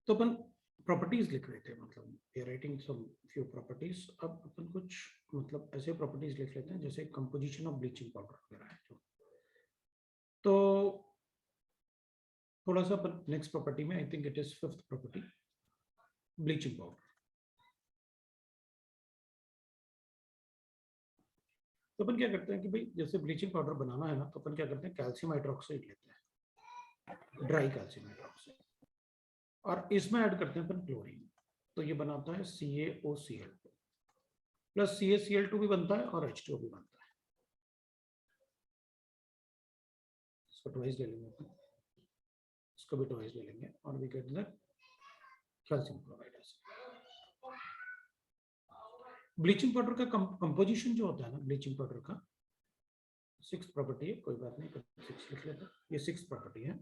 तो अपन प्रॉपर्टीज लिख रहे थे, मतलब we are writing some few properties. अब अपन कुछ मतलब ऐसे प्रॉपर्टीज लिख लेते हैं जैसे कंपोजिशन ऑफ ब्लीचिंग पाउडर वगैरह है जो। तो थोड़ा सा अपन नेक्स्ट प्रॉपर्टी में, I think it is fifth property, bleaching powder. तो अपन क्या करते हैं कि भाई जैसे ब्लीचिंग पाउडर बनाना है ना, तो अपन क्या करते हैं, कैल्शियम हाइड्रोक्साइड लेते हैं, ड्राई कैल्शियम हाइड्रोक्साइड, और इसमें ऐड करते हैं अपन क्लोरीन। तो ये बनाता है CaOCl2 प्लस CaCl2 भी बनता है और H2O भी बनता है। इसको ट्वाइस ले लेंगे अपन, इसको भी ट्वाइस ले लेंगे और we get the calcium chloride. Bleaching powder का कंपोजिशन जो होता है ना, ब्लीचिंग पाउडर का सिक्स प्रॉपर्टी है, कोई बात नहीं, सिक्स लिख लेते हैं, ये सिक्स प्रॉपर्टी है।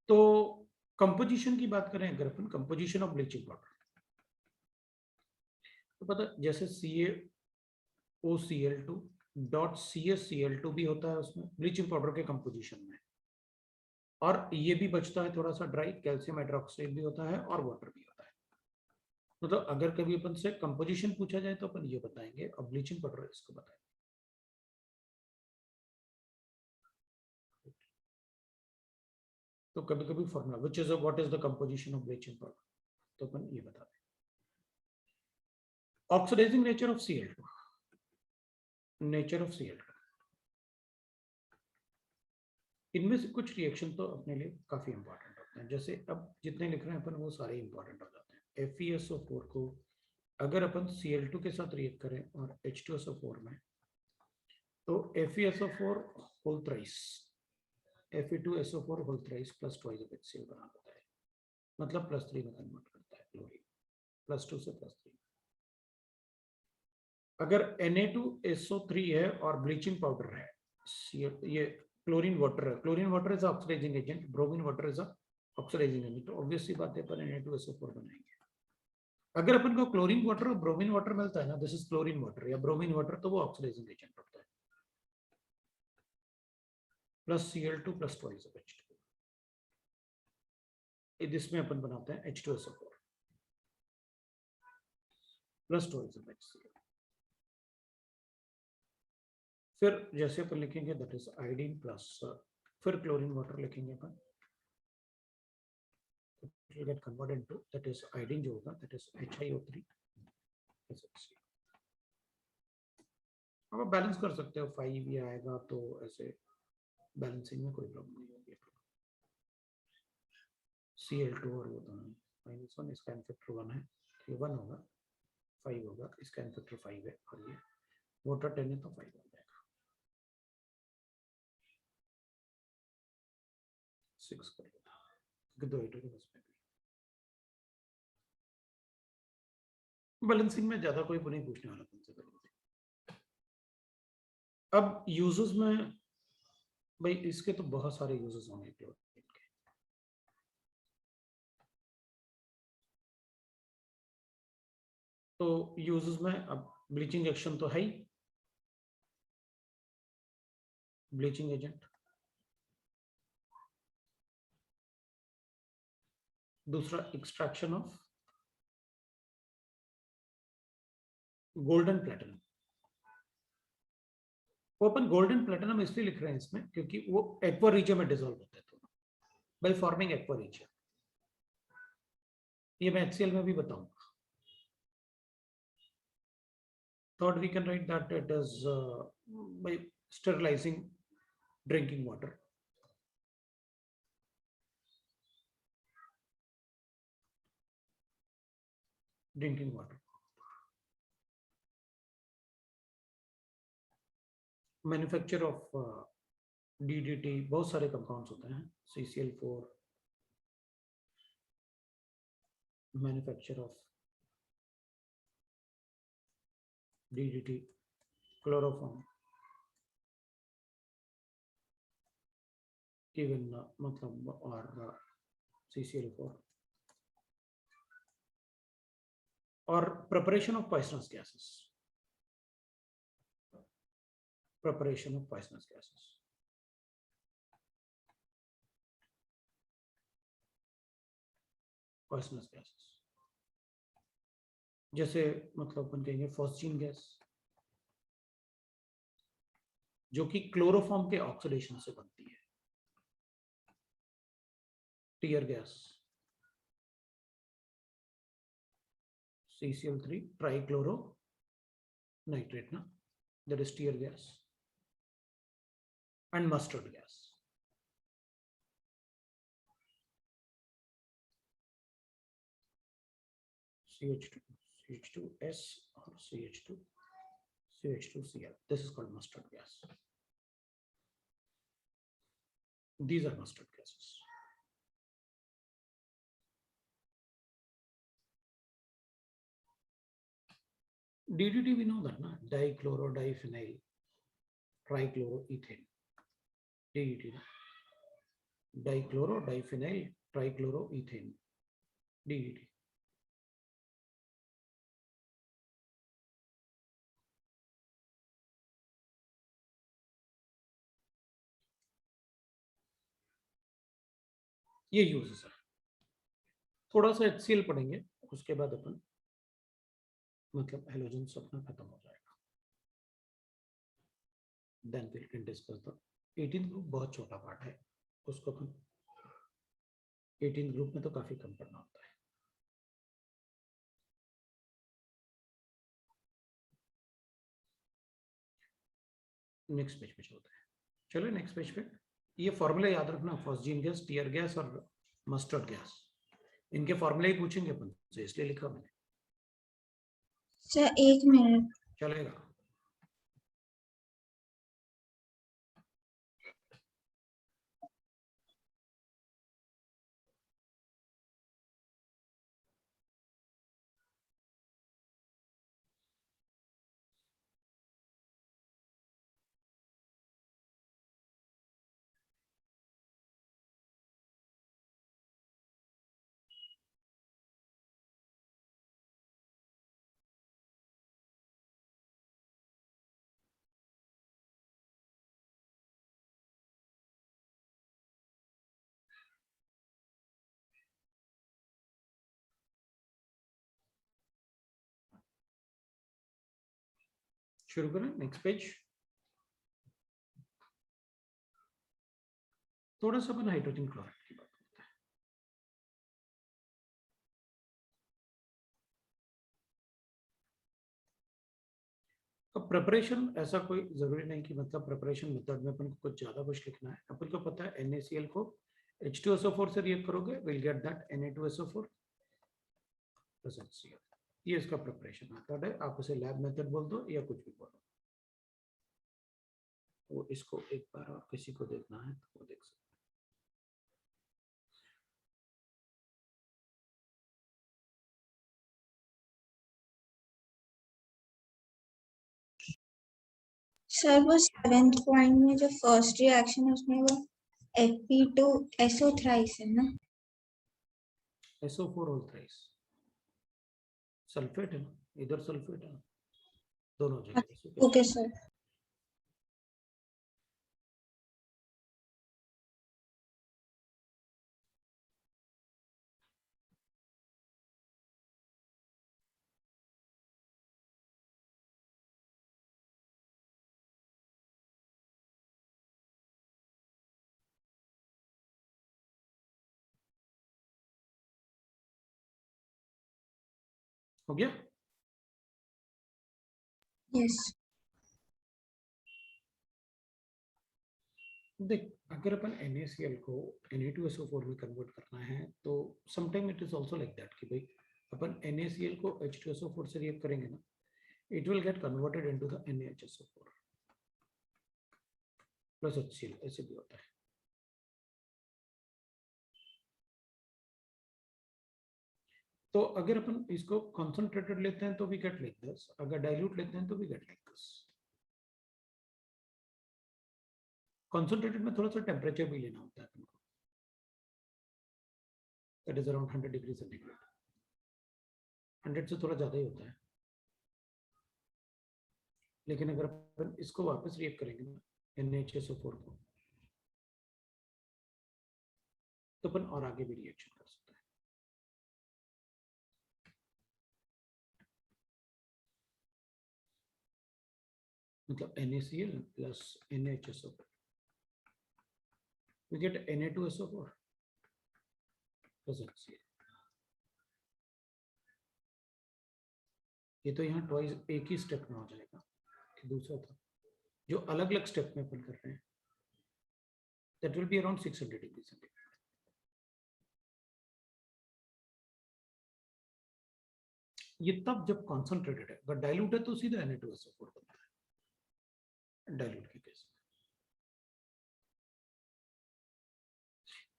तो कंपोजिशन की बात करें अगर अपन, कंपोजिशन ऑफ ब्लीचिंग पाउडर, तो पता जैसे CaOCl2 डॉट CaCl2 भी होता है उसमें ब्लीचिंग पाउडर के कंपोजिशन में, और ये भी बचता है थोड़ा सा ड्राई, कैल्शियम हाइड्रोक्साइड भी होता है और वाटर भी होता है। मतलब अगर कभी अपन से कंपोजिशन पूछा जाए तो अपन ये बताएंगे, और ब्लीचिंग पाउडर इसको बताएंगे। तो कभी कभी formula which is what is the composition of bleaching powder, तो अपन ये बता दें। Oxidising nature of Cl2, nature of Cl2, इनमें से कुछ रिएक्शन तो अपने लिए काफी इंपॉर्टेंट होते हैं। जैसे अब जितने लिख रहे हैं अपन वो सारे इंपॉर्टेंट हो जाते हैं। FeSO4 को अगर अपन Cl2 के साथ रिएक्ट करें और H2SO4 में, तो FeSO4 whole thrice Fe2SO4 whole thrice plus twice of HCl बना देता है, मतलब +3 में कन्वर्ट करता है क्लोरीन, +2 से +3। अगर Na2SO3 है और ब्लीचिंग पाउडर है, ये क्लोरीन वाटर है, chlorine water is oxidising agent, bromine water is oxidising agent, तो ऑब्वियस सी बात है पर Na2SO4 बनाएंगे। अगर अपन को क्लोरीन वाटर और ब्रोमीन वाटर मिलता है ना, दिस इज क्लोरीन वाटर या ब्रोमीन वाटर, तो वो ऑक्सीडाइजिंग एजेंट होता है, plus Cl2 plus twice of H2। इसमें अपन बनाते हैं H2SO4 plus twice of HCl। फिर जैसे अपन लिखेंगे दैट इज आयोडीन प्लस, फिर क्लोरीन वाटर लिखेंगे अपन, it will get converted into, that is iodine जो होगा that is HiO3 plus HCl। अब आप बैलेंस कर सकते हो, 5 भी आएगा तो ऐसे बैलेंसिंग में कोई प्रॉब्लम नहीं होगी। Cl2 और वो दोनों -1, इसका n फैक्टर 1 है, ये 1 होगा, 5 होगा, इसका n फैक्टर 5 है, और ये वाटर 10 है तो 5 हो जाएगा, 6 कर लेना क्योंकि 2 आइटम बस में बैलेंसिंग में ज्यादा कोई नहीं पूछने वाला तुमसे बैलेंसिंग। अब यूजेस में भाई इसके तो बहुत सारे यूजेस होंगे क्लोरीन के। तो यूजेस में अब ब्लीचिंग एक्शन तो है ही, ब्लीचिंग एजेंट। दूसरा एक्सट्रैक्शन ऑफ गोल्डन प्लेटिनम। वो अपन गोल्डन प्लेटिनम इसलिए लिख रहे हैं इसमें क्योंकि वो एक्वा रीजन में डिसॉल्व होते हैं बाय फॉर्मिंग एक्वा रीजन। ये मैं HCl में भी बताऊंगा। Third we can write that it is by sterilizing drinking water। Drinking water, manufacture of DDT, बहुत सारे कंपाउंड्स होते हैं, CCl4, manufacture of DDT, chloroform, even मतलब और CCl4, और preparation of poisonous gases, preparation of poisonous gases। Poisonous gases, जैसे मतलब अपन कहेंगे फॉस्जीन गैस, जो कि क्लोरोफॉर्म के ऑक्सीडेशन से बनती है, tear gas, CCl3 trichloro nitrate ना, that is tear gas, and mustard gas. CH2, CH2S or CH2, CH2Cl. This is called mustard gas. These are mustard gases. DDT we know that na, dichloro diphenyl trichloroethane. DDT na, dichloro diphenyl trichloroethane. DDT. ये uses है। थोड़ा सा HCl पढ़ेंगे, उसके बाद अपन मतलब halogens अपना खत्म हो जाएगा। Then we can discuss the 18th group, बहुत छोटा पार्ट है, उसको अपन 18th ग्रुप में तो काफी कम पढ़ना होता है। नेक्स्ट पेज पे चलते हैं, चलो नेक्स्ट पेज पे। ये फॉर्मूला याद रखना, फॉस्जीन गैस, टीयर गैस और मस्टर्ड गैस, इनके फॉर्मूले ही पूछेंगे अपन से, इसलिए लिखा मैंने। सर 1 मिनट चलेगा। शुरू करें, नेक्स्ट पेज। थोड़ा सा अपन हाइड्रोजन क्लोराइड की बात करते हैं। अब प्रिपरेशन ऐसा कोई जरूरी नहीं कि मतलब प्रिपरेशन मेथड में अपन को कुछ ज्यादा कुछ लिखना है। अपन को पता है NaCl को H2SO4 से रिएक्ट करोगे, will get that Na2SO4 plus HCl। ये इसका प्रिपरेशन मेथड है, आप उसे लैब मेथड बोल दो या कुछ भी बोलो। वो इसको एक बार और किसी को देखना है तो वो देख सकते हैं। सर वो 7th पॉइंट में जो फर्स्ट रिएक्शन है उसमें वो Fe2SO थ्राइस है ना, SO4 ऑल थ्राइस, सल्फेट है ना, इधर सल्फेट है ना, दोनों जगह। Okay sir. हो गया। यस देख, अगर अपन NaCl को Na2SO4 में कन्वर्ट करना है तो sometime it is also like that कि भाई अपन NaCl को H2SO4 से रिएक्ट करेंगे ना, it will get converted into the NaHSO4 plus HCl, ऐसे भी होता है। तो अगर अपन इसको कॉन्सेंट्रेटेड लेते हैं तो वी गेट लाइक दिस, अगर डाइल्यूट लेते हैं तो we get like this. Concentrated में थोड़ा सा टेम्परेचर भी लेना होता है अपन को, that is around 100 degree centigrade, 100 से थोड़ा ज्यादा ही होता है। लेकिन अगर अपन इसको वापस रिएक्ट करेंगे ना NaHSO4 को, तो अपन और आगे भी रिएक्शन कर सकते हैं। मतलब NaCl plus NaHSO4. We get Na2SO4 plus HCl. ये तो यहाँ ट्वाइस एक ही स्टेप में हो जाएगा, दूसरा था जो अलग अलग स्टेप में अपन कर रहे हैं, that will be around 600 degrees centigrade. ये तब जब कॉन्सेंट्रेटेड है, अगर डाइल्यूट है तो सीधा Na2SO4 बनता है डाइल्यूट के केस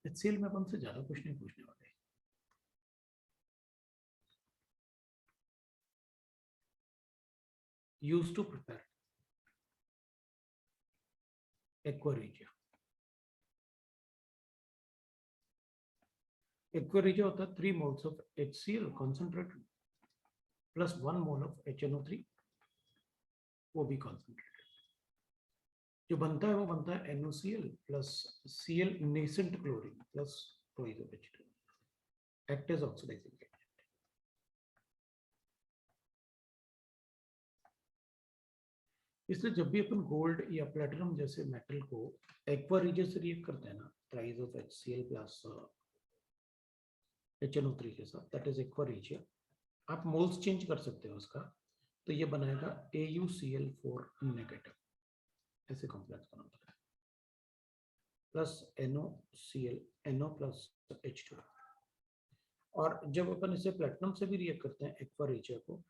में। HCl में अपन से ज्यादा कुछ नहीं पूछने वाले। Used to prepare aqua regia. Aqua regia होता है 3 moles of HCl concentrated plus 1 mole of HNO3, वो भी concentrated. जो बनता है वो बनता है NOCl plus Cl nascent chlorine plus twice of H2, act as oxidizing agent. इसलिए जब भी अपन गोल्ड या प्लेटिनम जैसे मेटल को एक्वा रीजन से रिएक्ट करते हैं ना, tries of HCl plus HNO3 के साथ, दैट इज एक्वा रीजन, आप मोल्स चेंज कर सकते हो उसका, तो ये बनाएगा AuCl4 नेगेटिव, ऐसे कॉम्प्लेक्स बनाता है, plus NOCl NO plus H2। और जब अपन इसे प्लेटिनम से भी रिएक्ट करते हैं एक्वा रीजन को,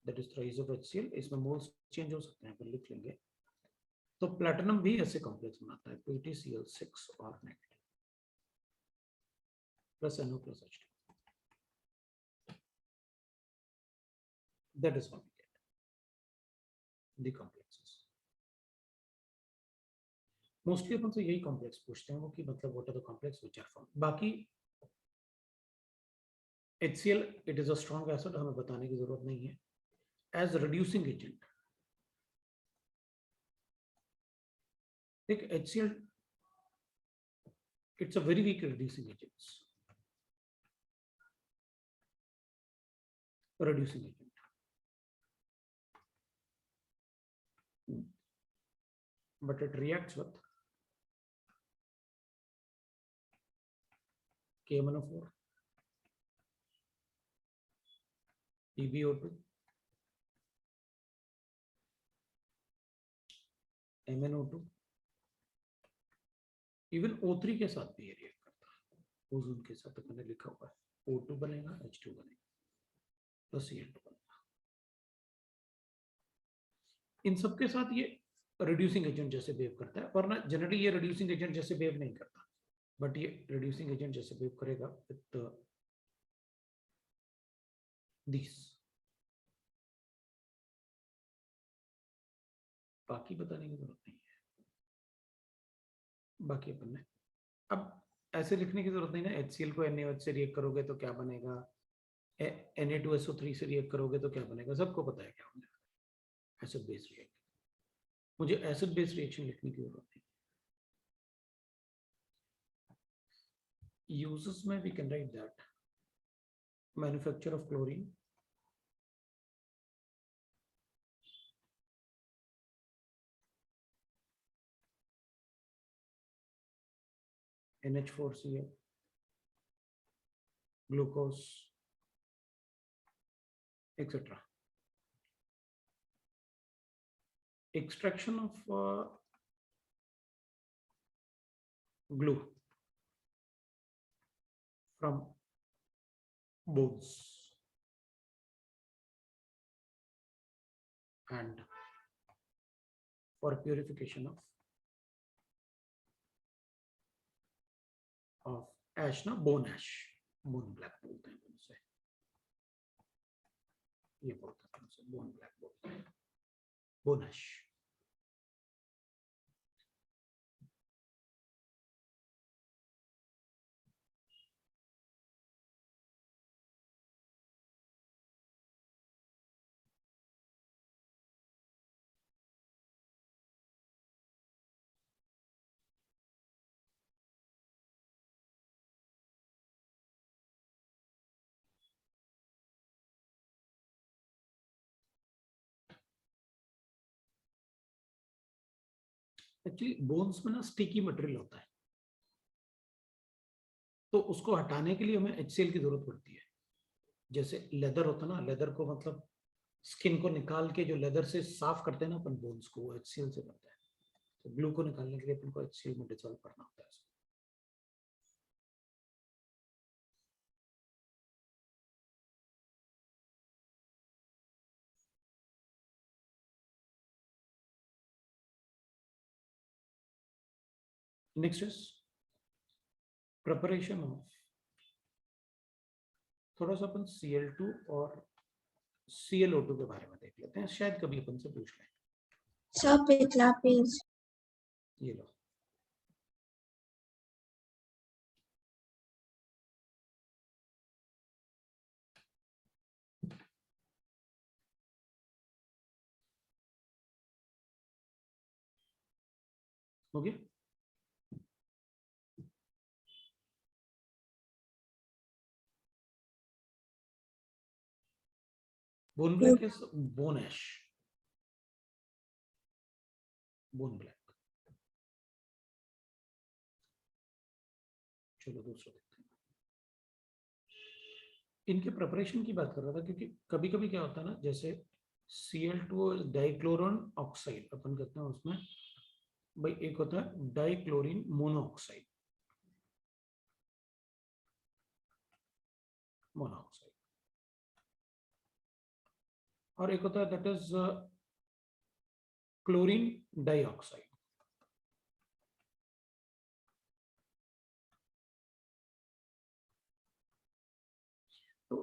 that is thrice of HCl, इसमें मोल्स चेंज हो सकते हैं, अपन लिख लेंगे। तो प्लैटिनम भी ऐसे कॉम्प्लेक्स बनाता है, PtCl6 और negative plus NO plus H2, that is how we get the complexes. Mostly अपन से यही कॉम्प्लेक्स पूछते हैं वो, कि मतलब what are the complex which are form. बाकी HCl it is a strong acid, हमें बताने की जरूरत नहीं है। एज रिड्यूसिंग एजेंट, एक HCl it's a very weak reducing agent, but it reacts with KMnO4, PbO2, MnO2, even O3 के साथ भी ये रिएक्ट करता है, ओजोन के साथ मैंने लिखा हुआ है, O2 बनेगा, H2 बनेगा, प्लस Cl2 बनेगा। इन सबके साथ ये रिड्यूसिंग एजेंट जैसे बिहेव करता है, वरना जनरली ये रिड्यूसिंग एजेंट जैसे बिहेव नहीं करता, बट ये रिड्यूसिंग एजेंट जैसे बिहेव करेगा विद दिस। बाकी बताने की जरूरत नहीं है, बाकी अपन ने अब ऐसे लिखने की जरूरत नहीं ना, HCl को NaOH से रिएक्ट करोगे तो क्या बनेगा, Na2SO3 से रिएक्ट करोगे तो क्या बनेगा, सबको पता है क्या होगा, एसिड बेस रिएक्शन। मुझे एसिड बेस रिएक्शन लिखने की जरूरत नहीं। यूजेस में we can write that manufacture of chlorine, NH4Cl, glucose, etc. Extraction of glue from bones and for purification of ash ना, bone ash, bone black बोलते हैं उनसे, ये बोलते हैं उनसे bone black बोलते हैं, bone ash। एक्चुअली बोन्स में ना स्टिकी मटेरियल होता है, तो उसको हटाने के लिए हमें HCl की जरूरत पड़ती है। जैसे लेदर होता है ना, लेदर को मतलब स्किन को निकाल के जो लेदर से साफ करते हैं ना अपन बोन्स को, वो HCl से करते हैं। तो ग्लू को निकालने के लिए अपन को HCl में डिसॉल्व करना होता है। नेक्स्ट इज प्रिपरेशन ऑफ, थोड़ा सा अपन Cl2 और ClO2 के बारे में देख लेते हैं, शायद कभी अपन से पूछ लें। सर पिछला पेज। ये लो, हो गया। Bone black is bone ash, bone black. चलो दूसरा देखते हैं। इनके प्रिपरेशन की बात कर रहा था, क्योंकि कभी कभी क्या होता है ना, जैसे Cl2 डाइक्लोरन ऑक्साइड अपन कहते हैं, उसमें भाई एक होता है डाइक्लोरिन मोनोऑक्साइड, मोनोऑक्साइड, और एक होता है दैट इज क्लोरीन डाइऑक्साइड। तो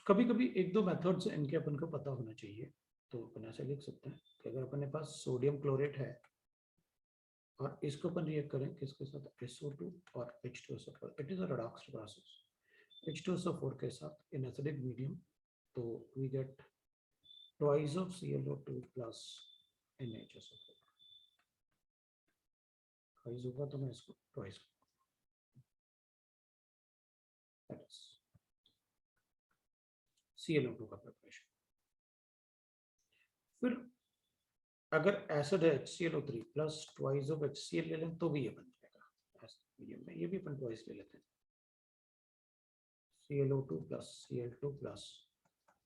कभी कभी एक दो मेथड्स इनके अपन को पता होना चाहिए। तो अपन ऐसे लिख सकते हैं कि अगर अपने पास सोडियम क्लोरेट है और इसको अपन रिएक्ट करें किसके साथ, SO2 और H2SO4, it is a redox process, H2SO4 के साथ इन एसिडिक मीडियम, तो we get twice of ClO2 plus NaHSO4। Twice होगा तो मैं इसको ट्वाइस, दैट इज ClO2 का प्रिपरेशन। फिर अगर एसिड है HClO3 plus twice of HCl ले लें तो भी ये बन जाएगा एसिड मीडियम में, ये भी अपन ट्वाइस ले लेते हैं, ClO2 plus Cl2 plus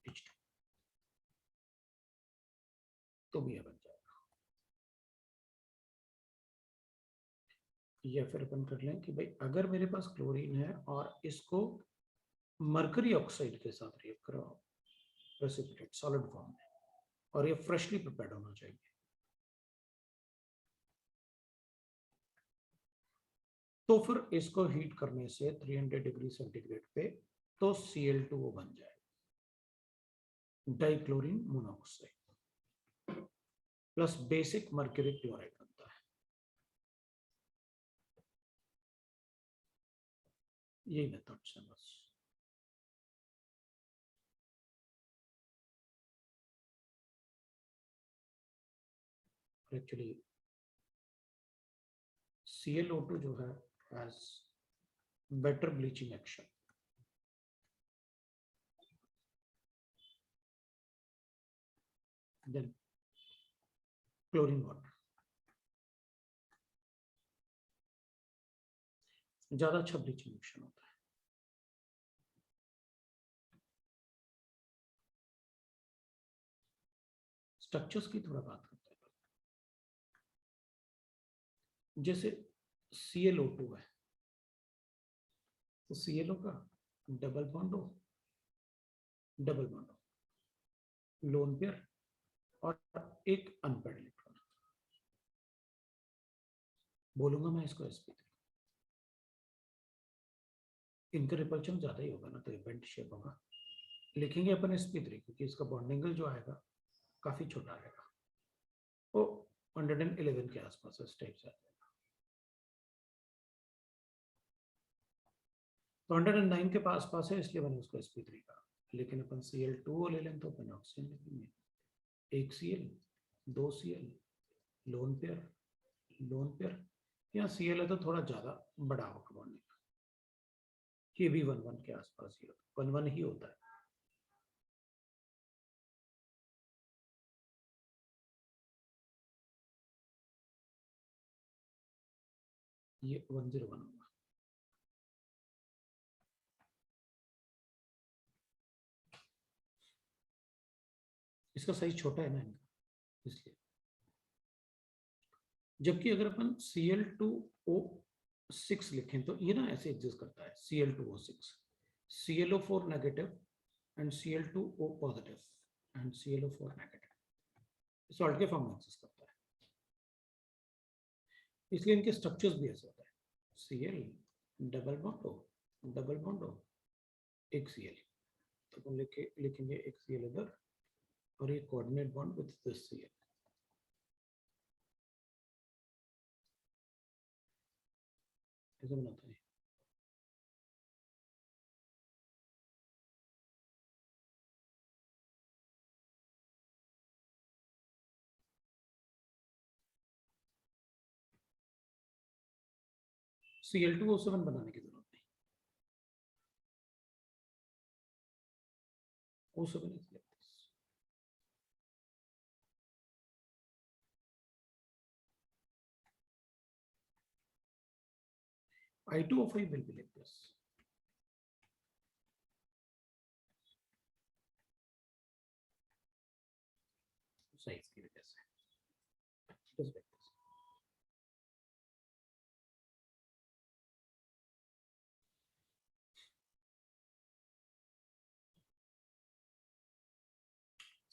H2, तो भी ये बन जाएगा। या फिर अपन कर लें कि भाई अगर मेरे पास क्लोरीन है और इसको मरकरी ऑक्साइड के साथ रिएक्ट कराओ प्रेसिपिटेट सॉलिड फॉर्म में, और ये फ्रेशली प्रिपेयर्ड होना चाहिए, तो फिर इसको हीट करने से 300 डिग्री सेंटीग्रेड पे तो Cl2O बन जाएगा, dichlorine monoxide plus basic mercury chloride बनता है। यही मेथड्स है बस। एक्चुअली ClO2 जो है has better bleaching action than chlorine water, ज्यादा अच्छा ब्लीचिंग एक्शन होता है। स्ट्रक्चर्स की थोड़ा बात करते हैं। जैसे ClO2 है, तो ClO का डबल बॉन्ड हो, डबल बॉन्ड हो, लोन पेयर और एक अनपेयर्ड इलेक्ट्रॉन, बोलूंगा मैं इसको sp3, इनका रिपल्शन ज्यादा ही होगा ना, तो इवेंट शेप होगा, लिखेंगे अपन sp3 क्योंकि इसका बॉन्ड एंगल जो आएगा काफी छोटा आएगा, वो 111 के आसपास इस टाइप से आएगा। तो 109 के पास पास है, इसलिए मैंने उसको sp3 कहा। लेकिन अपन Cl2 ले लें तो अपन ऑक्सीजन लिखेंगे, एक Cl, दो Cl, lone pair, lone pair, यहाँ Cl है तो थोड़ा ज्यादा बड़ा होगा बॉन्डिंग, ये भी 1-1 के आसपास ही होता है, 1-1 ही होता है। ये 101 होगा। इसका साइज छोटा है ना इनका, इसलिए। जबकि अगर अपन Cl2O6 लिखें तो ये ना ऐसे एग्जिस्ट करता है, Cl2O6, ClO4 negative and Cl2O positive and ClO4 negative, salt के फॉर्म में एग्जिस्ट करता है। इसलिए इनके स्ट्रक्चर्स भी ऐसे होता है, Cl double bond O, double bond O, एक Cl, तो अपन लिखेंगे एक Cl इधर और ये coordinate bond with this Cl। ऐसे बनाते हैं। Cl2O7 बनाने की जरूरत नहीं, O7 is like this. I2O5 will be like this. Size की वजह से just like this.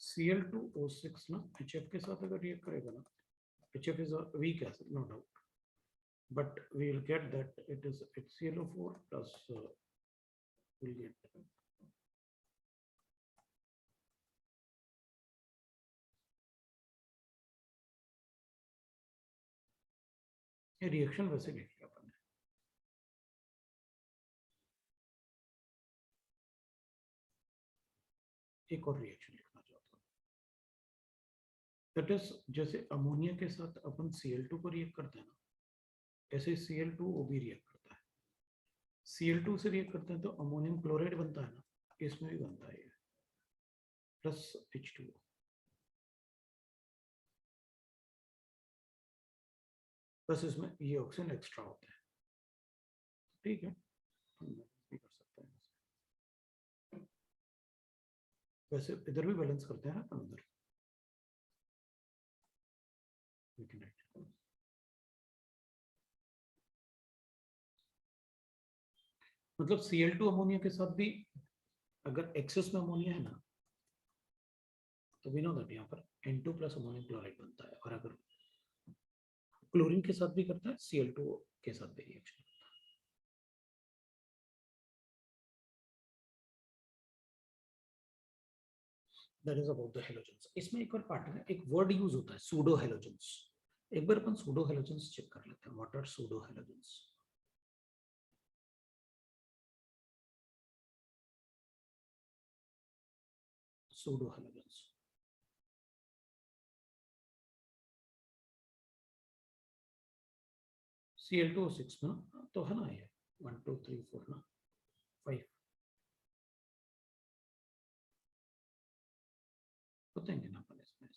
Cl2O6 ना HF के साथ अगर रिएक्ट करेगा ना, HF is a weak acid, no doubt, but we will get that it is HClO4 plus we'll get ये रिएक्शन वैसे लिख लिया अपन ने। एक और रिएक्शन लिखना चाहता हूँ, दैट इज जैसे अमोनिया के साथ अपन Cl2 को रिएक्ट करते हैं ना, ऐसे Cl2O भी रिएक्ट करता है। Cl2 से रिएक्ट करते हैं तो अमोनियम क्लोराइड बनता है ना, इसमें भी बनता है प्लस H2O। बस इसमें ये ऑक्सीजन एक्स्ट्रा होता है, ठीक है, हम भी कर सकते हैं। वैसे इधर भी बैलेंस करते हैं ना अपन, उधर मतलब Cl2 अमोनिया के साथ भी अगर एक्सेस में अमोनिया है ना, तो वी नो दैट यहाँ पर N2 प्लस अमोनियम क्लोराइड बनता है, और अगर क्लोरीन के साथ भी करता है, Cl2 के साथ भी रिएक्शन करता है। That is about the halogens. इसमें एक और पार्ट है, एक वर्ड यूज होता है सूडो हेलोजेंस। एक बार अपन सूडो हेलोजेंस चेक कर लेते हैं, what are pseudo halogens. Pseudo halogens Cl2O6 में तो है ना, ये 1 2 3 4 ना 5 बताएंगे ना अपन इसमें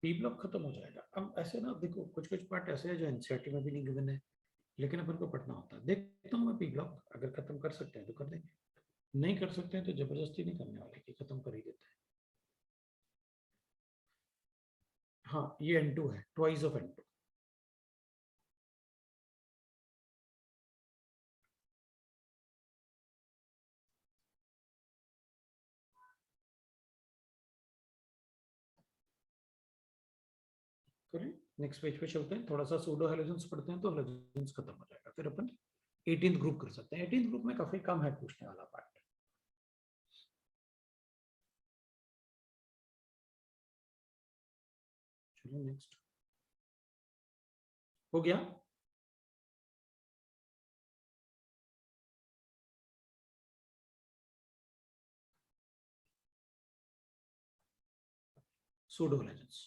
पी ब्लॉक खत्म हो जाएगा। अब ऐसे ना देखो, कुछ कुछ पार्ट ऐसे है जो एनसीईआरटी में भी नहीं गिवन है, लेकिन अपन को पढ़ना होता है। देखता हूँ मैं पी ब्लॉक, अगर खत्म कर सकते हैं तो कर देंगे, नहीं कर सकते हैं तो जबरदस्ती नहीं करने वाले कि खत्म कर ही देते हैं। हाँ ये N2 है, ट्वाइस ऑफ N2। करें, नेक्स्ट पेज पे चलते हैं, थोड़ा सा सूडो हेलोजेंस पढ़ते हैं तो हेलोजेंस खत्म हो जाएगा, फिर अपन 18th ग्रुप कर सकते हैं। 18th ग्रुप में काफी कम है पूछने वाला पार्ट। चलो नेक्स्ट हो गया। सूडो हेलोजेंस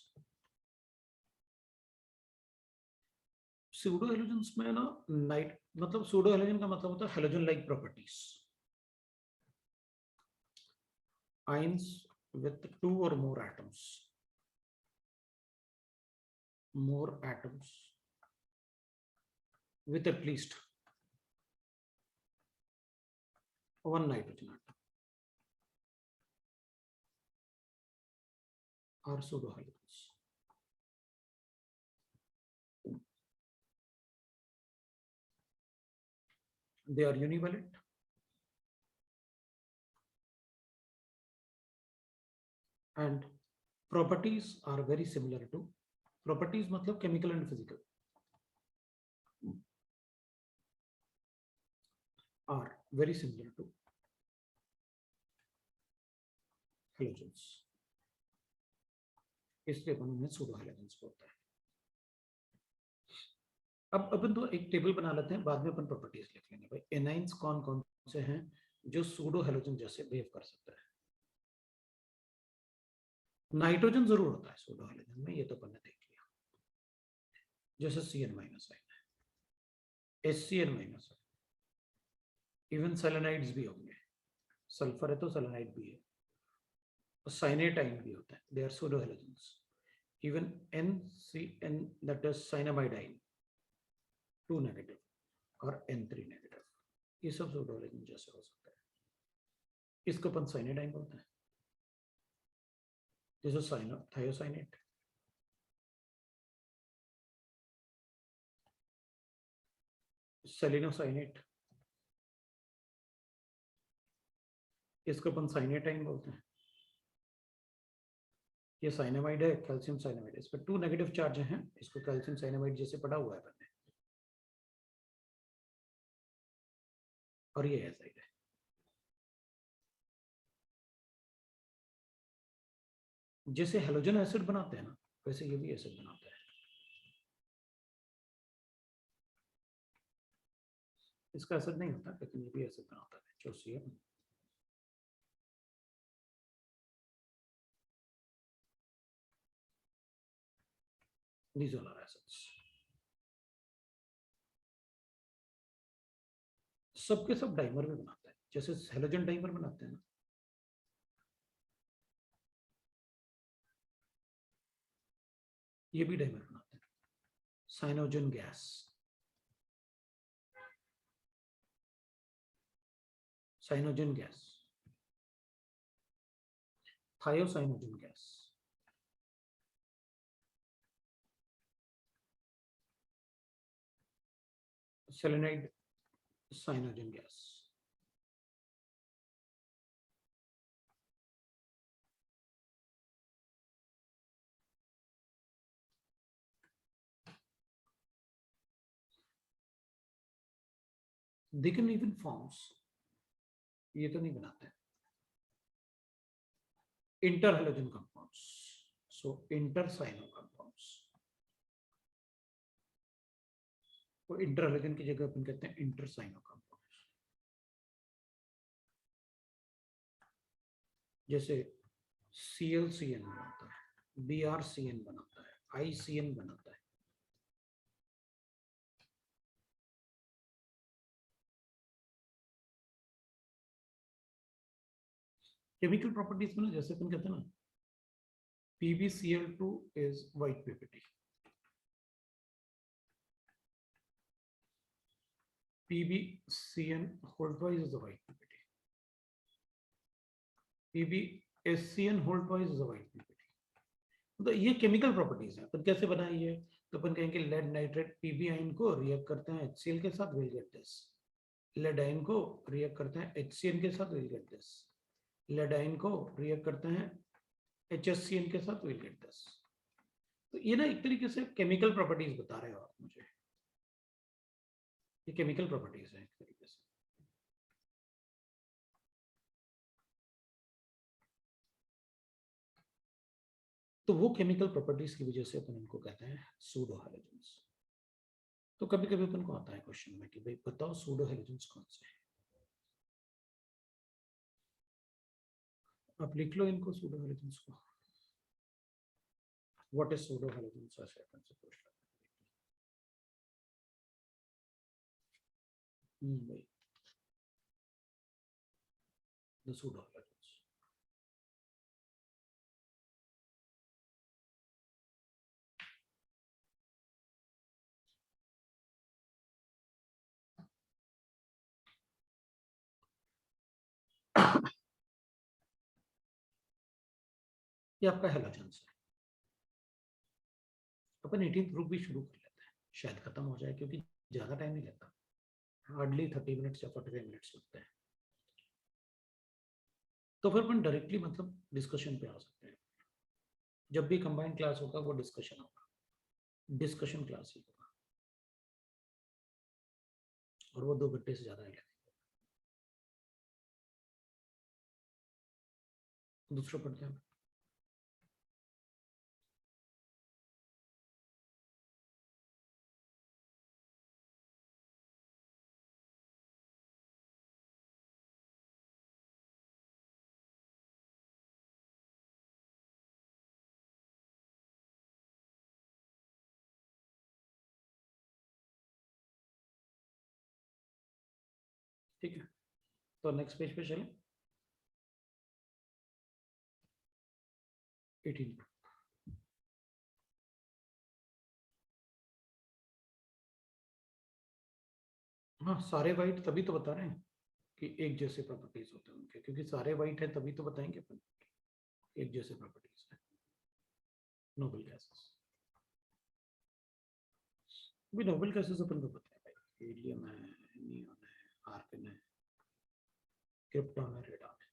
सूडो हेलोजेंस में ना नाइट मतलब सूडो हेलोजन का मतलब होता है halogen like properties, ions with two or more atoms with at least one nitrogen atom are pseudo halogens. They are univalent and properties are very similar to, properties मतलब chemical and physical, are very similar to halogens, इसलिए अपन उन्हें pseudo halogens बोलते हैं। अब अपन तो एक table बना लेते हैं, बाद में अपन प्रॉपर्टीज लिख लेंगे। भाई एनाइंस कौन कौन से हैं जो सूडो हेलोजन जैसे बिहेव कर सकता है। नाइट्रोजन जरूर होता है सूडो हेलोजन में, ये तो अपन ने देख लिया, जैसे Cn माइनस है, HCl माइनस है, इवन सेलेनाइड्स भी होंगे, सल्फर है तो सेलेनाइड भी है, साइनेट आयन भी होता है, they are pseudo halogens. Even NCN that is cyanamide ion 2 negative और N3 नेगेटिव, ये सब सूडो हेलोजन जैसे हो सकता है। इसको अपन साइनाइड आयन बोलते हैं, this is thiocyanate, सेलिनोसाइनेट, इसको अपन साइनेट आयन बोलते हैं। ये साइनामाइड है, कैल्शियम साइनामाइड, इस पर 2 नेगेटिव चार्ज हैं, इसको कैल्शियम साइनामाइड जैसे पढ़ा हुआ है अपन ने, और ये एसिड है। जैसे हेलोजन एसिड बनाते हैं ना, वैसे ये भी एसिड बनाता है। इसका एसिड नहीं होता, लेकिन ये भी एसिड बनाता है, जो CN। These all are acids. सबके सब डाइमर भी बनाता है, जैसे हेलोजन डाइमर बनाते हैं ना, ये भी डाइमर बनाते हैं। Cyanogen gas, cyanogen gas, thiocyanogen gas, selenide cyanogen gas, they can even forms, ये तो नहीं बनाते हैं, inter halogen compounds, so inter cyano compounds, तो इंटर हेलोजन की जगह अपन कहते हैं इंटर साइनो कंपाउंड्स। जैसे ClCN बनाता है, BrCN बनाता है, ICN बनाता है। केमिकल प्रॉपर्टीज में जैसे अपन कहते हैं ना, PbCl2 is white PPT, PbCN whole twice is a white PPT, PbSCN whole twice is a white PPT। तो ये केमिकल प्रॉपर्टीज है। अपन कैसे बनाए ये, तो अपन कहेंगे लेड नाइट्रेट Pb आयन को रिएक्ट करते हैं HCl के साथ, will get this. Lead ion को रिएक्ट करते हैं HCN के साथ, will get this. Lead ion को रिएक्ट करते हैं HSCN के साथ, विल गेट दिस। तो ये ना एक तरीके से केमिकल प्रॉपर्टीज बता रहे हो आप मुझे, ये केमिकल प्रॉपर्टीज है एक तरीके से। तो वो केमिकल प्रॉपर्टीज की वजह से अपन इनको कहते हैं सूडो हेलोजेंस। तो कभी कभी अपन को आता है क्वेश्चन में कि भाई बताओ सूडो हेलोजेंस कौन से हैं, आप लिख लो इनको सूडो हेलोजेंस को। व्हाट इज सूडो हेलोजेंस, ऐसे अपन से पूछ लो। भाई the pseudo halogens. ये आपका हेलोजेंस है। अपन 18th ग्रुप भी शुरू कर लेते हैं, शायद खत्म हो जाए क्योंकि ज्यादा टाइम नहीं लेता, हार्डली 30 मिनट्स या 45 मिनट्स लगते हैं। तो फिर अपन डायरेक्टली मतलब डिस्कशन पे आ सकते हैं। जब भी कंबाइंड क्लास होगा वो डिस्कशन होगा, डिस्कशन क्लास ही होगा, और वो 2 घंटे से ज्यादा नहीं लगेगा। दूसरा पढ़ते हैं। ठीक है, तो नेक्स्ट पेज पे चलें। 18। हाँ, सारे वाइट तभी तो बता रहे हैं कि एक जैसे प्रॉपर्टीज होते हैं उनके, क्योंकि सारे वाइट है तभी तो बताएंगे अपन एक जैसे प्रॉपर्टीज है। नोबल गैसेस, भी नोबल गैसेस अपन को पता है भाई, हीलियम है, नियॉन है, आर्गन है, क्रिप्टॉन है, रेडॉन है।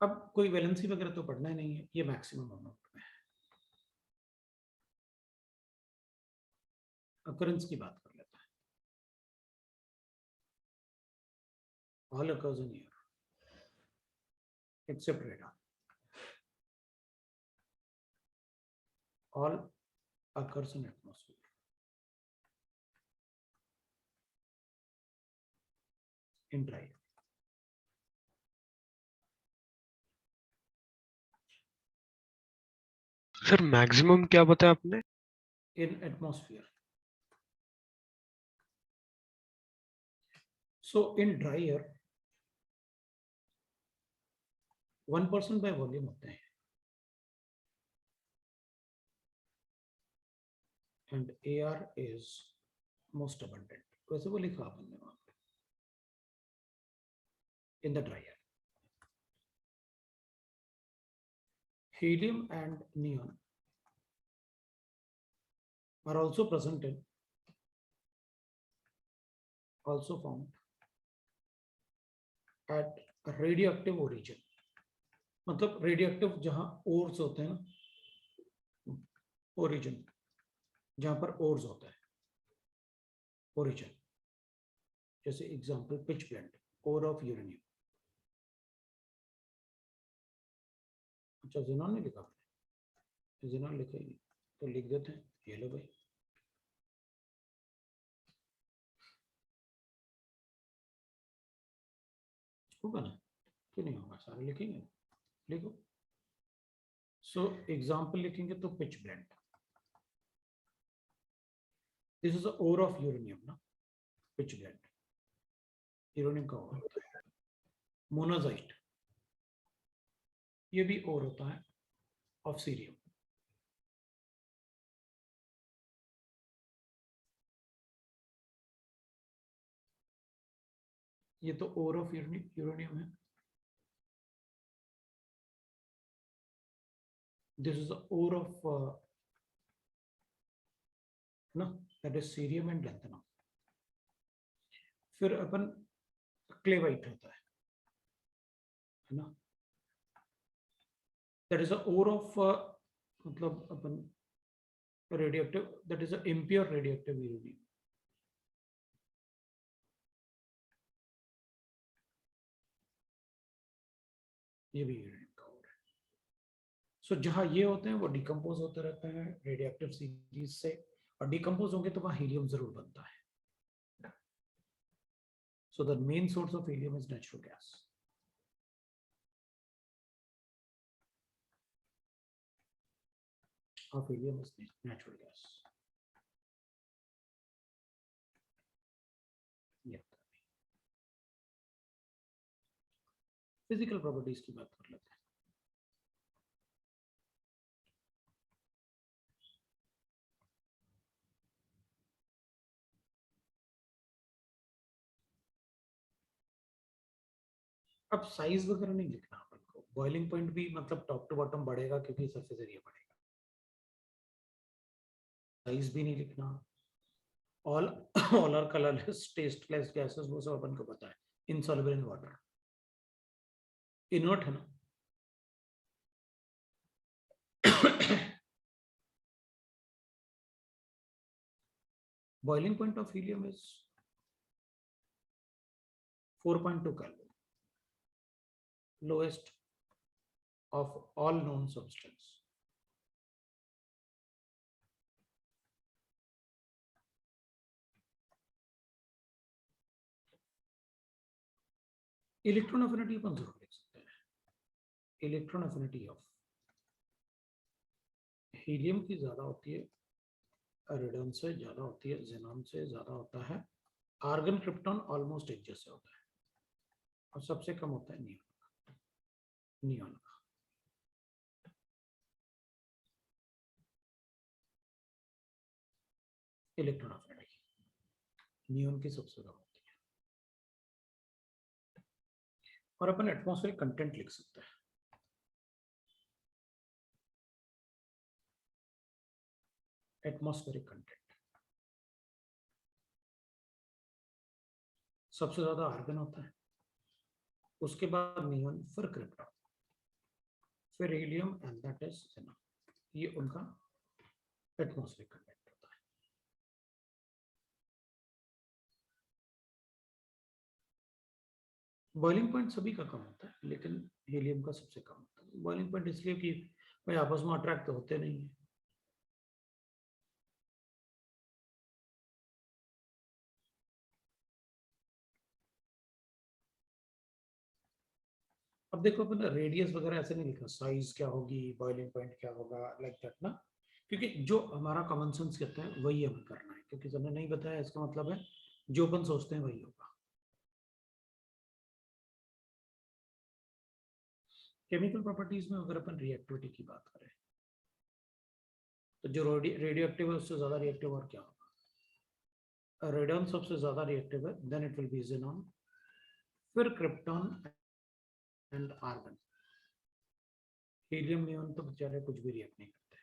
अब कोई वैलेंसी वगैरह तो पढ़ना ही नहीं है, ये मैक्सिमम अमाउंट में है। अकरेंस की बात कर लेते हैं। All occurs in air except radon, all occurs in atmosphere. In dry air. Sir maximum क्या बताया आपने? In atmosphere. So in dry air 1% by volume होते हैं, and air is most abundant. वैसे वो लिखा आपने वहां पे in the dry air. Helium and neon are also present in, also found at radioactive origin. मतलब रेडियोएक्टिव जहां ओर्स होते हैं ना, ओरिजिन जहां पर ओर्स होता है, ओरिजिन, जैसे example pitch blende, ore of uranium. अच्छा, जिन्होंने नहीं लिखा, जिन्होंने लिखा ही तो लिख देते हैं, ये लो भाई। होगा ना, क्यों नहीं होगा, सारे लिखेंगे, लिखो। सो एग्जांपल लिखेंगे तो pitch blende, this is ore of uranium ना, पिच ब्लेंड यूरेनियम का ओर होता है। मोनाजाइट, ये भी ओर होता है ऑफ सीरियम। ये तो ओर ऑफ यूरेनियम है। दिस इज ओर ऑफ ना, that is cerium and lanthanum. फिर अपन क्लेवाइट होता है ना, दैट इज ओर ऑफ मतलब अपन radioactive, that is impure radioactive uranium. ये भी यूरेनियम का ओर है। सो जहां ये होते हैं वो डिकम्पोज होते रहते हैं रेडियोएक्टिव सीरीज से, और डिकम्पोज होंगे तो वहां हीलियम जरूर बनता है। So the main source of helium is natural gas. Of helium is natural gas. Physical properties की बात कर लेते हैं। अब साइज वगैरह नहीं लिखना अपन को, बॉइलिंग पॉइंट भी मतलब टॉप टू बॉटम बढ़ेगा क्योंकि सरफेस एरिया बढ़ेगा, साइज भी नहीं लिखना। All all are colourless tasteless gases, वो सब अपन को पता है, इनसॉल्युबल इन वाटर, इनर्ट है ना। boiling point of helium is 4.2 Kelvin, lowest of all known substance. Electron affinity अपन जरूर लिख सकते हैं। इलेक्ट्रॉन अफिनिटी ऑफ हीलियम की ज्यादा होती है, रेडियम से ज्यादा होती है, जेनॉन से ज्यादा होता है, आर्गन क्रिप्टॉन ऑलमोस्ट एक जैसे होता है, और सबसे कम होता है नियॉन का। इलेक्ट्रॉन अफिनिटी नियॉन की सबसे कम होती है। और अपन एटमॉस्फेरिक कंटेंट लिख सकते हैं। एटमॉस्फेरिक कंटेंट सबसे ज्यादा आर्गन होता है, उसके बाद नियॉन, फिर क्रिप्टॉन, फिर helium and that is xenon. ये उनका एटमॉस्फेरिक कंटेंट होता है। बॉइलिंग पॉइंट सभी का कम होता है, लेकिन हीलियम का सबसे कम होता है। बॉइलिंग पॉइंट इसलिए कि भाई आपस में अट्रैक्ट तो होते नहीं है। अब देखो अपन रेडियस वगैरह ऐसे नहीं लिखा, साइज क्या होगी, बॉइलिंग पॉइंट क्या होगा, लाइक दैट ना, क्योंकि जो हमारा कॉमन सेंस कहता है वही हमें करना है, क्योंकि हमने नहीं बताया इसका मतलब है जो अपन सोचते हैं वही होगा। केमिकल प्रॉपर्टीज में अगर अपन रिएक्टिविटी की बात करें तो जो रेडियो एक्टिव है उससे ज्यादा रिएक्टिव और क्या होगा, रेडियम सबसे ज्यादा रिएक्टिव है, then it will be xenon, फिर krypton and argon. Helium neon तो बेचारे कुछ भी रिएक्ट नहीं करते।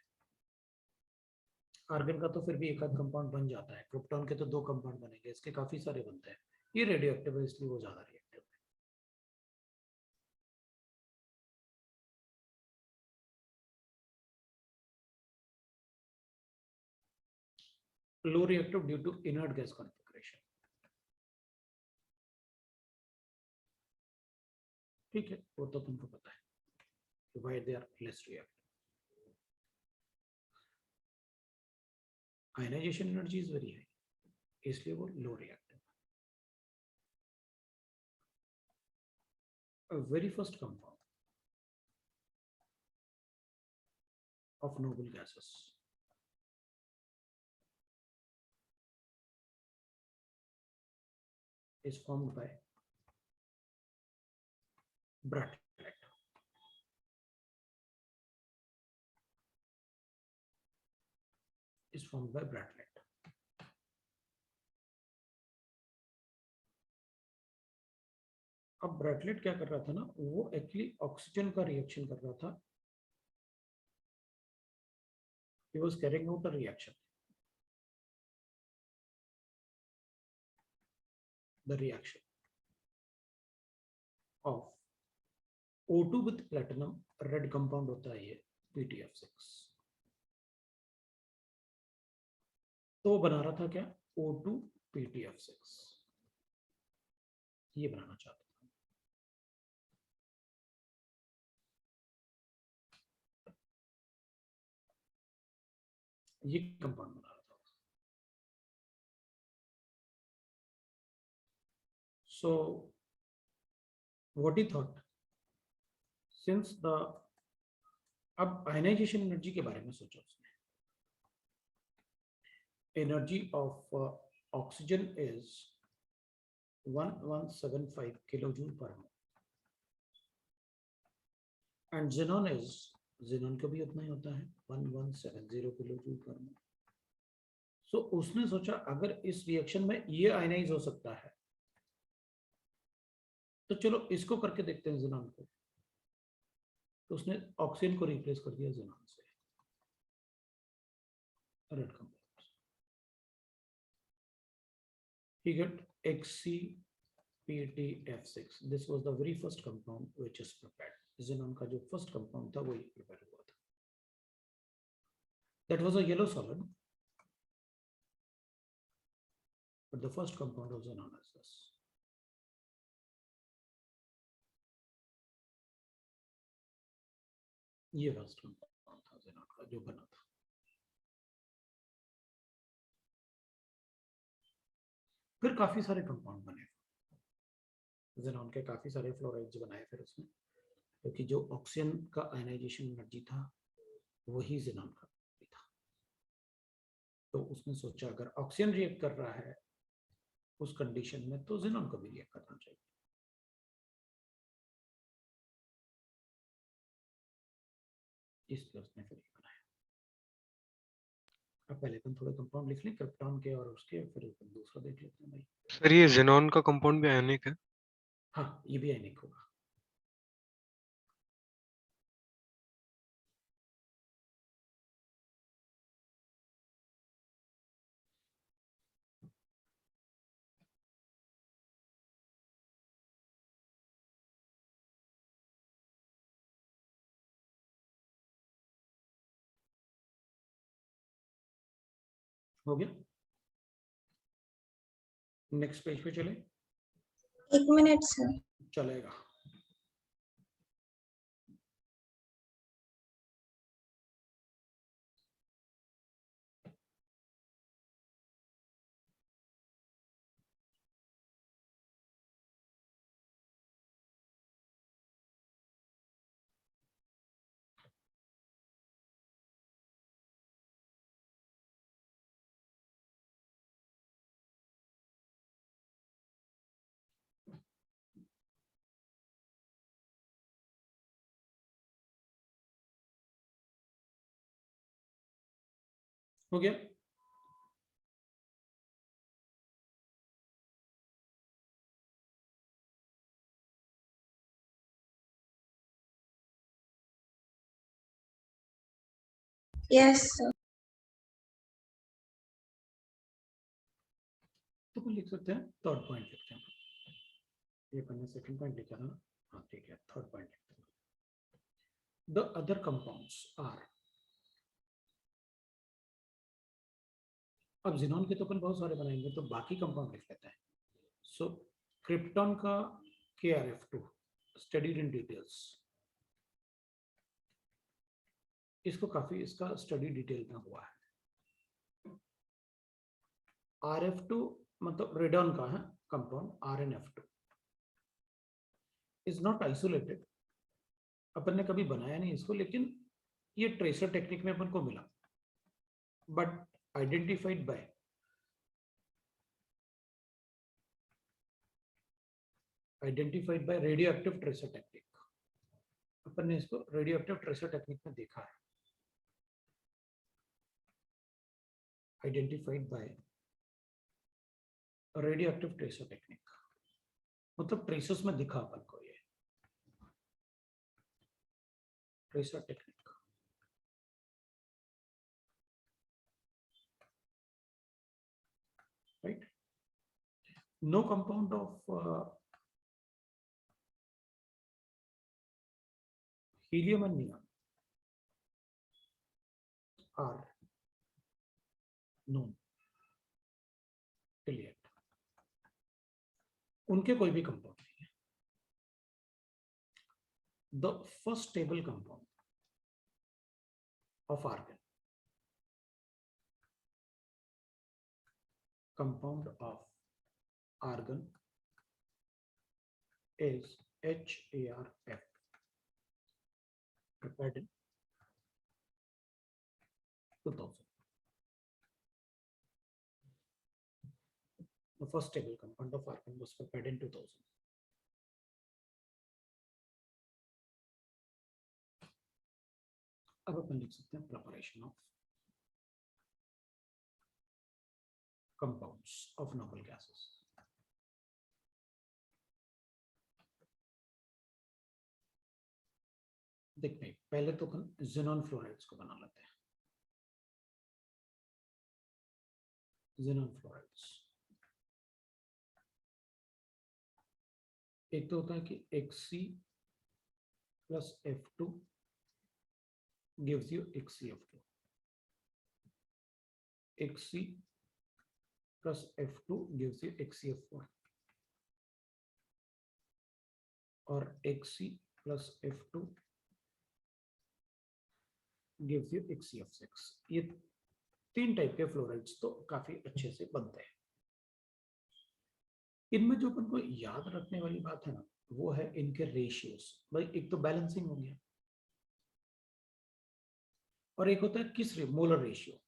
आर्गन का तो फिर भी एक आध कंपाउंड बन जाता है, क्रिप्टॉन के तो 2 कंपाउंड बनेंगे, इसके काफी सारे बनते हैं। ये रेडियो एक्टिव है इसलिए वो ज्यादा रिएक्टिव है। Low reactive due to inert gas configuration. ठीक है, वो तो तुमको पता है कि why they are less reactive. Ionisation energy is very high, इसलिए वो low reactive. Very first compound of noble gases is formed by Brattlet. Is formed by Brattlet. अब ब्रैटलेट क्या कर रहा था ना, वो एक्चुअली ऑक्सीजन का रिएक्शन कर रहा था। He was carrying out a reaction. The reaction of O2 with platinum, red compound होता है ये PtF6, तो बना रहा था क्या, O2 PtF6, ये बनाना चाहता था। ये कंपाउंड बना रहा था। So what he thought, since the, अब आयनाइजेशन एनर्जी के बारे में सोचा उसने। Energy of oxygen is 1175 kilojoule पर मोल, एंड xenon का भी उतना ही होता है 1170 किलो जूल पर मोल। सो उसने सोचा अगर इस रिएक्शन में ये आयनाइज हो सकता है तो चलो इसको करके देखते हैं xenon को। तो उसने ऑक्सीजन को रिप्लेस कर दिया xenon से, red compound. he got XCPTF6. this was the very first compound which is prepared. xenon का जो फर्स्ट कंपाउंड था वही प्रिपेयर हुआ था। that was a yellow solid, but the first compound was xenon as this. ये first compound था xenon का जो बना था। फिर काफी सारे कंपाउंड बने xenon के, काफी सारे फ्लोराइड्स बनाए फिर उसने, क्योंकि जो ऑक्सीजन का आयनाइजेशन एनर्जी था वही xenon का भी था। तो उसने सोचा अगर ऑक्सीजन रिएक्ट कर रहा है उस कंडीशन में तो xenon को भी रिएक्ट करना चाहिए। इसलिए उसने फिर ये बनाया। अब पहले अपन थोड़े कंपाउंड लिख लें क्रिप्टॉन के और उसके, फिर अपन दूसरा देख लेते हैं भाई। सर ये जेनॉन का कंपाउंड भी आयनिक है? हाँ ये भी आयनिक होगा। हो गया, नेक्स्ट पेज पे चले। 1 मिनट सर। चलेगा। हो गया। Yes sir. तो अपन लिख सकते हैं, थर्ड पॉइंट लिखते हैं। ये अपन सेकंड पॉइंट लिखा था ना, हाँ ठीक है, थर्ड पॉइंट लिखते हैं। द अदर कंपाउंड्स आर, अब xenon के तो अपन बहुत सारे बनाएंगे तो बाकी कंपाउंड लिख लेते हैं। सो क्रिप्टॉन का KrF2 स्टडीड इन डिटेल्स, इसको काफी इसका स्टडी डिटेल में हुआ है। RF2 मतलब रेडॉन का है compound, RnF2 is not isolated. अपन ने कभी बनाया नहीं इसको, लेकिन ये ट्रेसर टेक्निक में अपन को मिला, but identified by radioactive tracer technique. अपन ने इसको रेडियो एक्टिव ट्रेसर टेक्निक में देखा है, identified by radioactive tracer technique, मतलब ट्रेसर्स में दिखा अपन को ये tracer technique. Right, no compound of helium and neon are known till yet, उनके कोई भी कंपाउंड नहीं है। The first stable compound of argon, compound of argon is HArF, prepared in 2000. The first stable compound of argon was prepared in 2000. अब अपन लिख सकते हैं preparation of compounds of noble gases. देखते हैं, पहले तो अपन ज़ेनॉन फ्लोराइड्स को बना लेते हैं। ज़ेनॉन फ्लोराइड्स एक तो होता है कि Xc plus F2 gives you XCF2, Xc plus F2 gives you XCF4 और Xc plus F2 gives you XCF6। ये तीन टाइप के फ्लोराइड्स तो काफी अच्छे से बनते हैं। इनमें जो अपन को याद रखने वाली बात है ना, वो है इनके रेशियोस। भाई एक तो बैलेंसिंग हो गया और एक होता है किस मोलर रेशियो।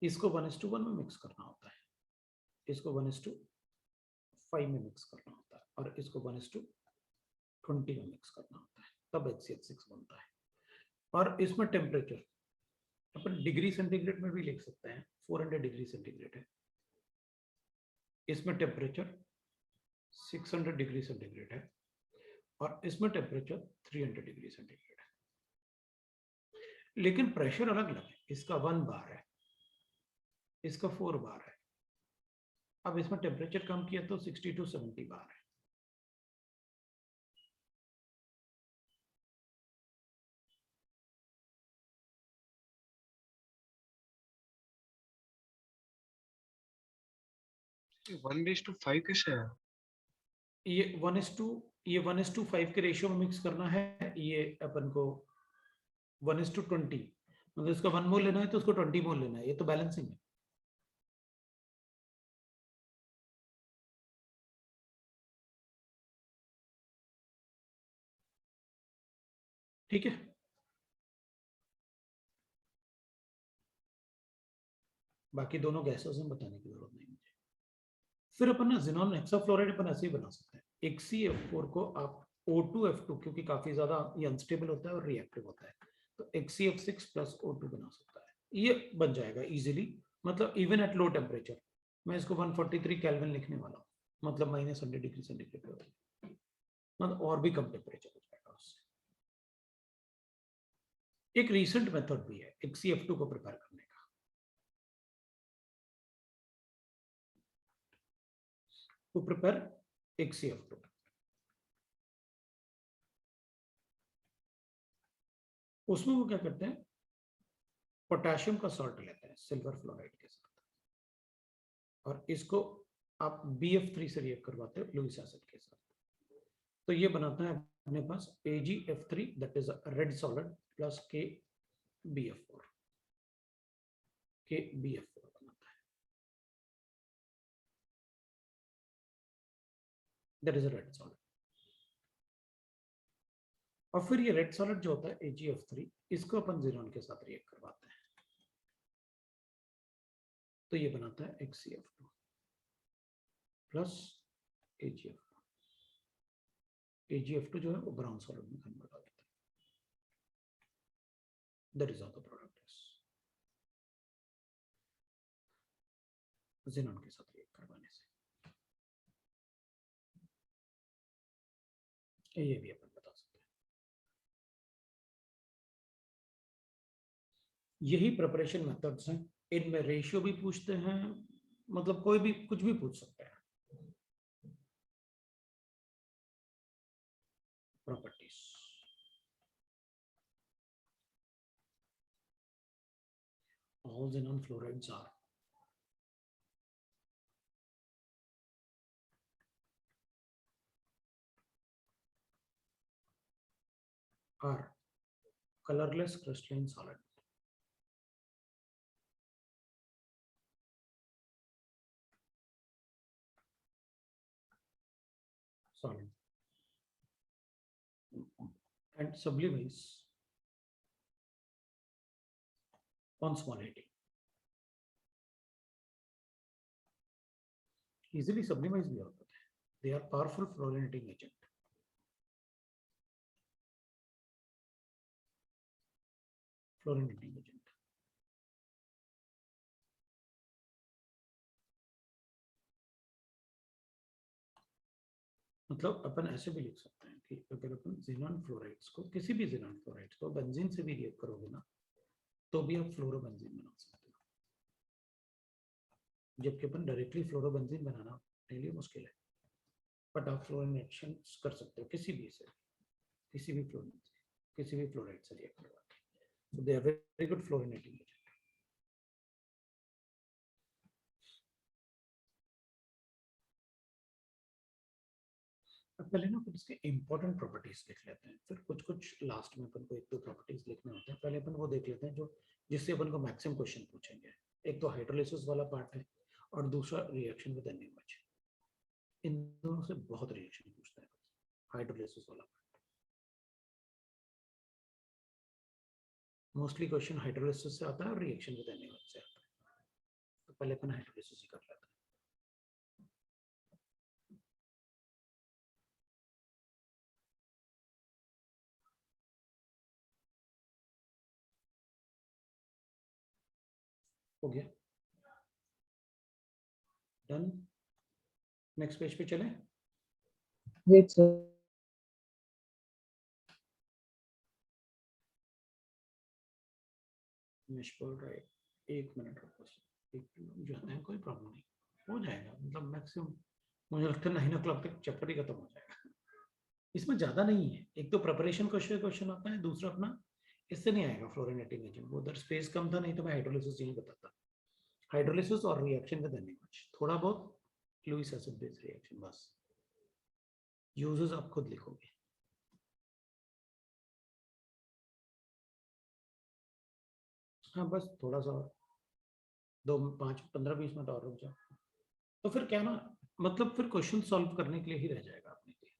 इसको 1:1 में मिक्स करना होता है, इसको 1:5 में मिक्स करना होता है और इसको 1:20 में मिक्स करना होता है, तब HCl6 बनता है। और इसमें टेम्परेचर अपन डिग्री सेंटीग्रेड में भी लिख सकते हैं, 400 डिग्री सेंटीग्रेड है। इसमें टेम्परेचर 600 डिग्री सेंटीग्रेड है और इसमें टेम्परेचर 300 डिग्री सेंटीग्रेड है, लेकिन प्रेशर अलग अलग है। इसका 1 बार है, इसका 4 बार है। अब इसमें टेम्परेचर कम किया तो 60 to 70 बार है। ये 1:5 कैसे है? ये 1:5 के रेशियो में मिक्स करना है। ये अपन को 1:20, मतलब इसका 1 मोल लेना है तो उसको 20 मोल लेना है। ये तो बैलेंसिंग है। ठीक है, बाकी दोनों गैसेस में बताने की जरूरत नहीं मुझे। फिर अपन ना ज़ेनॉन हेक्साफ्लोराइड अपन ऐसे ही बना सकते हैं। XCF4 को आप O2F2, क्योंकि काफी ज्यादा ये अनस्टेबल होता है और रिएक्टिव होता है, तो XCF6 प्लस O2 बना सकता है। ये बन जाएगा इजीली, मतलब इवन एट लो टेम्परेचर। मैं इसको 143 केल्विन लिखने वाला हूँ, मतलब -100 डिग्री सेंटीग्रेड, मतलब और भी कम टेम्परेचर हो जाएगा उससे। एक रीसेंट मेथड भी है XCF2 को प्रिपेयर करने का, to prepare XCF2। उसमें वो क्या करते हैं, पोटेशियम का सॉल्ट लेते हैं सिल्वर फ्लोराइड के साथ, और इसको आप BF3 से रिएक्ट करवाते हो लुइस एसिड के साथ, तो ये बनाता है अपने पास AgF3 that is red solid plus KBF4 बनाता है, दैट इज रेड सॉलिड। और फिर ये रेड सॉलिड जो होता है AgF3, इसको अपन ज़ेनॉन के साथ रिएक्ट करवाते हैं, तो ये बनाता है XCF2 प्लस AgF2। AgF2 जो है वो ब्राउन सॉलिड में कन्वर्ट हो जाता है। That is all the product is xenon के साथ रिएक्ट करवाने से। ये भी अपन बता सकते हैं। यही प्रिपरेशन मेथड्स हैं, इनमें रेशियो भी पूछते हैं, मतलब कोई भी कुछ भी पूछ सकते हैं। Properties, all xenon fluorides are colorless crystalline solid, and sublimise on small heating. Easily sublimise भी होते हैं। They are powerful fluorinating agent. Fluorinating agent. मतलब अपन ऐसे भी लिख सकते हैं कि अगर अपन ज़ीनॉन फ्लोराइड्स को, किसी भी ज़ीनॉन फ्लोराइड्स को बेंजीन से भी रिएक्ट करोगे ना, तो भी आप फ्लोरोबेंजीन बना सकते हो, जबकि अपन डायरेक्टली फ्लोरोबेंजीन बनाना अपने लिए मुश्किल है, बट आप फ्लोरिनेशन कर सकते हो किसी भी से, किसी भी फ्लोराइड से रिएक्ट करवा के। So they are very good fluorinating agent. अब पहले ना अपन इसके इंपॉर्टेंट प्रॉपर्टीज लिख लेते हैं, फिर कुछ कुछ लास्ट में अपन को एक दो प्रॉपर्टीज लिखने होते हैं। पहले अपन वो देख लेते हैं जो जिससे अपन को मैक्सिमम क्वेश्चन पूछेंगे। एक तो हाइड्रोलिसिस वाला पार्ट है और दूसरा रिएक्शन विद एनएच। इन दोनों से बहुत रिएक्शन पूछता है हाइड्रोलिसिस वाला पार्ट। मोस्टली क्वेश्चन हाइड्रोलिसिस से आता है और रिएक्शन विद एनएच से आता है, तो पहले अपन हाइड्रोलिसिस ही कर लेते हैं। हो गया, डन। नेक्स्ट पेज पे चलें। Yes, sir. निष्फल रहे, एक मिनट रुको, एक जाते हैं, कोई प्रॉब्लम नहीं, हो जाएगा। मतलब मैक्सिमम मुझे लगता है 9 o'clock तक चैप्टर ही खत्म हो जाएगा। इसमें ज्यादा नहीं है, एक तो प्रिपरेशन क्वेश्चन आता है, दूसरा अपना इससे नहीं आएगा फ्लोरिनेटिंग एजेंट। वो उधर स्पेस कम था, नहीं तो मैं हाइड्रोलिसिस नहीं बताता। हाइड्रोलिसिस और रिएक्शन विद एनएच, थोड़ा बहुत लुईस एसिड बेस रिएक्शन, बस। यूजेस आप खुद लिखोगे। हाँ बस थोड़ा सा और 5-15-20 मिनट और रुक जाओ, तो फिर क्या ना, मतलब फिर क्वेश्चन सॉल्व करने के लिए ही रह जाएगा अपने लिए।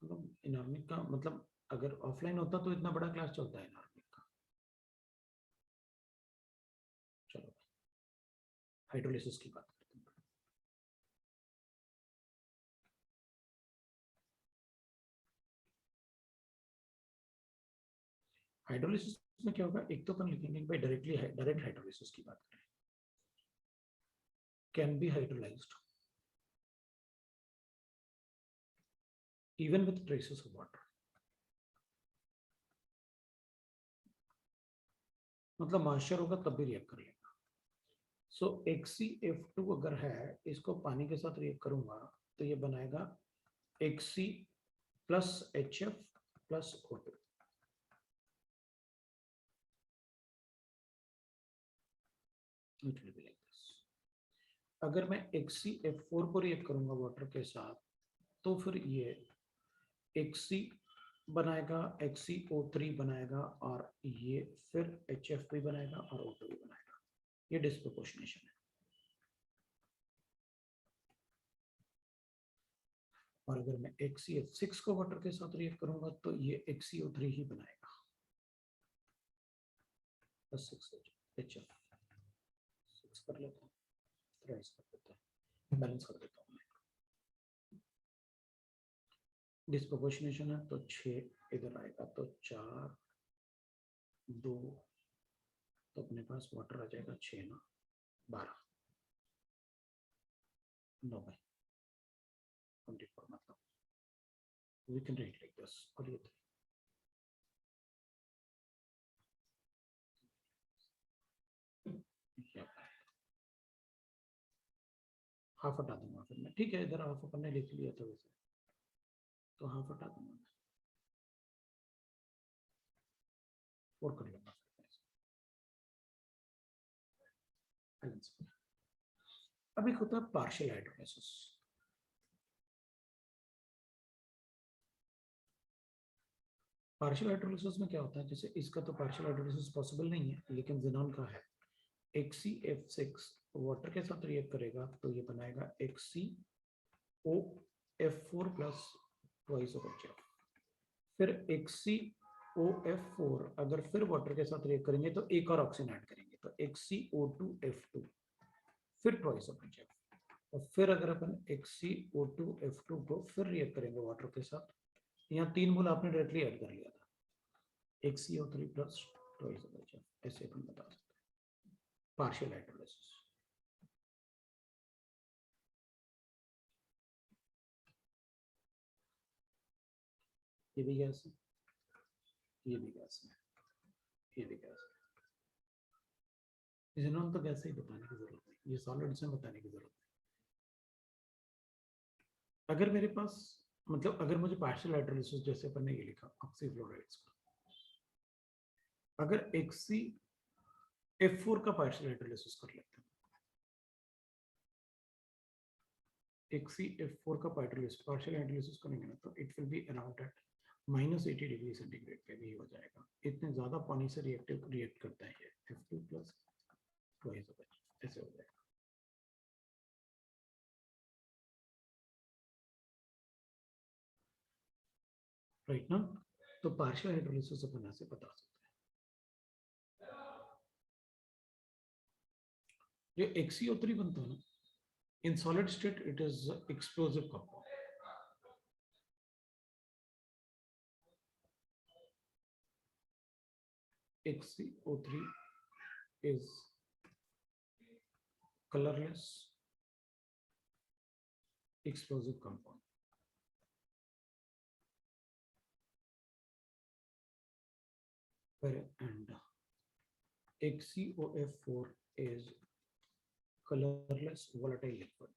मतलब इनॉर्मिक का मतलब अगर ऑफलाइन होता तो इतना बड़ा क्लास चलता है इनॉर्मिक का। चलो हाइड्रोलिसिस की बात करते हैं। हाइड्रोलिसिस में क्या होगा, एक तो अपन लिखेंगे भाई डायरेक्ट हाइड्रोलिसिस की बात करें, can be hydrolysed even with traces of water। मतलब मॉइस्चर होगा तब भी रिएक्ट कर लेगा। सो HCF2 अगर है, इसको पानी के साथ रिएक्ट करूंगा तो ये बनाएगा Hc plus HF plus O2। It will be like this। अगर मैं HCF4 को रिएक्ट करूंगा वाटर के साथ, तो फिर ये Hc बनाएगा, HCO3 बनाएगा, और ये फिर HF भी बनाएगा और O2 भी बनाएगा। ये डिस्प्रोपोर्शनेशन है। और अगर मैं HCF6 को वाटर के साथ रिएक्ट करूंगा तो ये HCO3 ही बनाएगा, बस 6 HF 6 कर लेता हूँ, थ्राइस कर देता हूँ, बैलेंस कर देता हूँ। डिस्प्रोपोर्शनेशन है तो 6 इधर आएगा तो 4 2, तो अपने पास वाटर आ जाएगा 6 ना 12 9 by 24, मतलब we can write like this। और ये हाफ हटा दूंगा फिर मैं, ठीक है। इधर हाफ अपन ने लिख लिया था वैसे, तो हाफ हटा दूंगा मैं, 4 कर लूंगा फिर। अब एक होता है पार्शियल हाइड्रोलिसिस। पार्शियल हाइड्रोलिसिस में क्या होता है, जैसे इसका तो पार्शियल हाइड्रोलिसिस पॉसिबल नहीं है, लेकिन ज़ेनॉन का है। HCF6 वाटर के साथ रिएक्ट करेगा तो ये बनाएगा HCOF4 plus twice of HF। फिर HCOF4 अगर फिर वाटर के साथ रिएक्ट करेंगे तो एक और ऑक्सीजन ऐड करेंगे, तो HCO2F2 फिर ट्वाइस ऑफ HF। और फिर अगर अपन HCO2F2 को फिर रिएक्ट करेंगे वाटर के साथ यहाँ 3 मोल आपने डायरेक्टली ऐड कर लिया था, HCO3 प्लस ट्वाइस OH, ऐसे अपन बता सकते हैं पार्शियल हाइड्रोलाइसिस। ये भी गैस है, ये भी गैस है, ये भी गैस है। xenon तो गैस ही बताने की जरूरत नहीं, ये सॉलिड्स में बताने की जरूरत नहीं। अगर मेरे पास मतलब अगर मुझे पार्शियल हाइड्रोलाइसिस जैसे अपन ने ये लिखा ऑक्सीफ्लोराइड्स का, अगर HCF4 का पार्शियल हाइड्रोलाइसिस कर लेते हैं, HCF4 का पार्शियल हाइड्रोलाइसिस करेंगे ना तो it will be around at -80 degree centigrade पे भी हो जाएगा। इतने ज्यादा पानी से रिएक्ट करता है ये F2 प्लस ट्वाइस OH, ऐसे हो जाएगा। राइट ना, तो पार्शियल हाइड्रोलाइसिस अपन ऐसे बता सकते हैं। जो HCO3 बनता है ना, in solid state it is explosive compound. HCO3 is colorless explosive compound. And HCOF4 is colorless volatile liquid.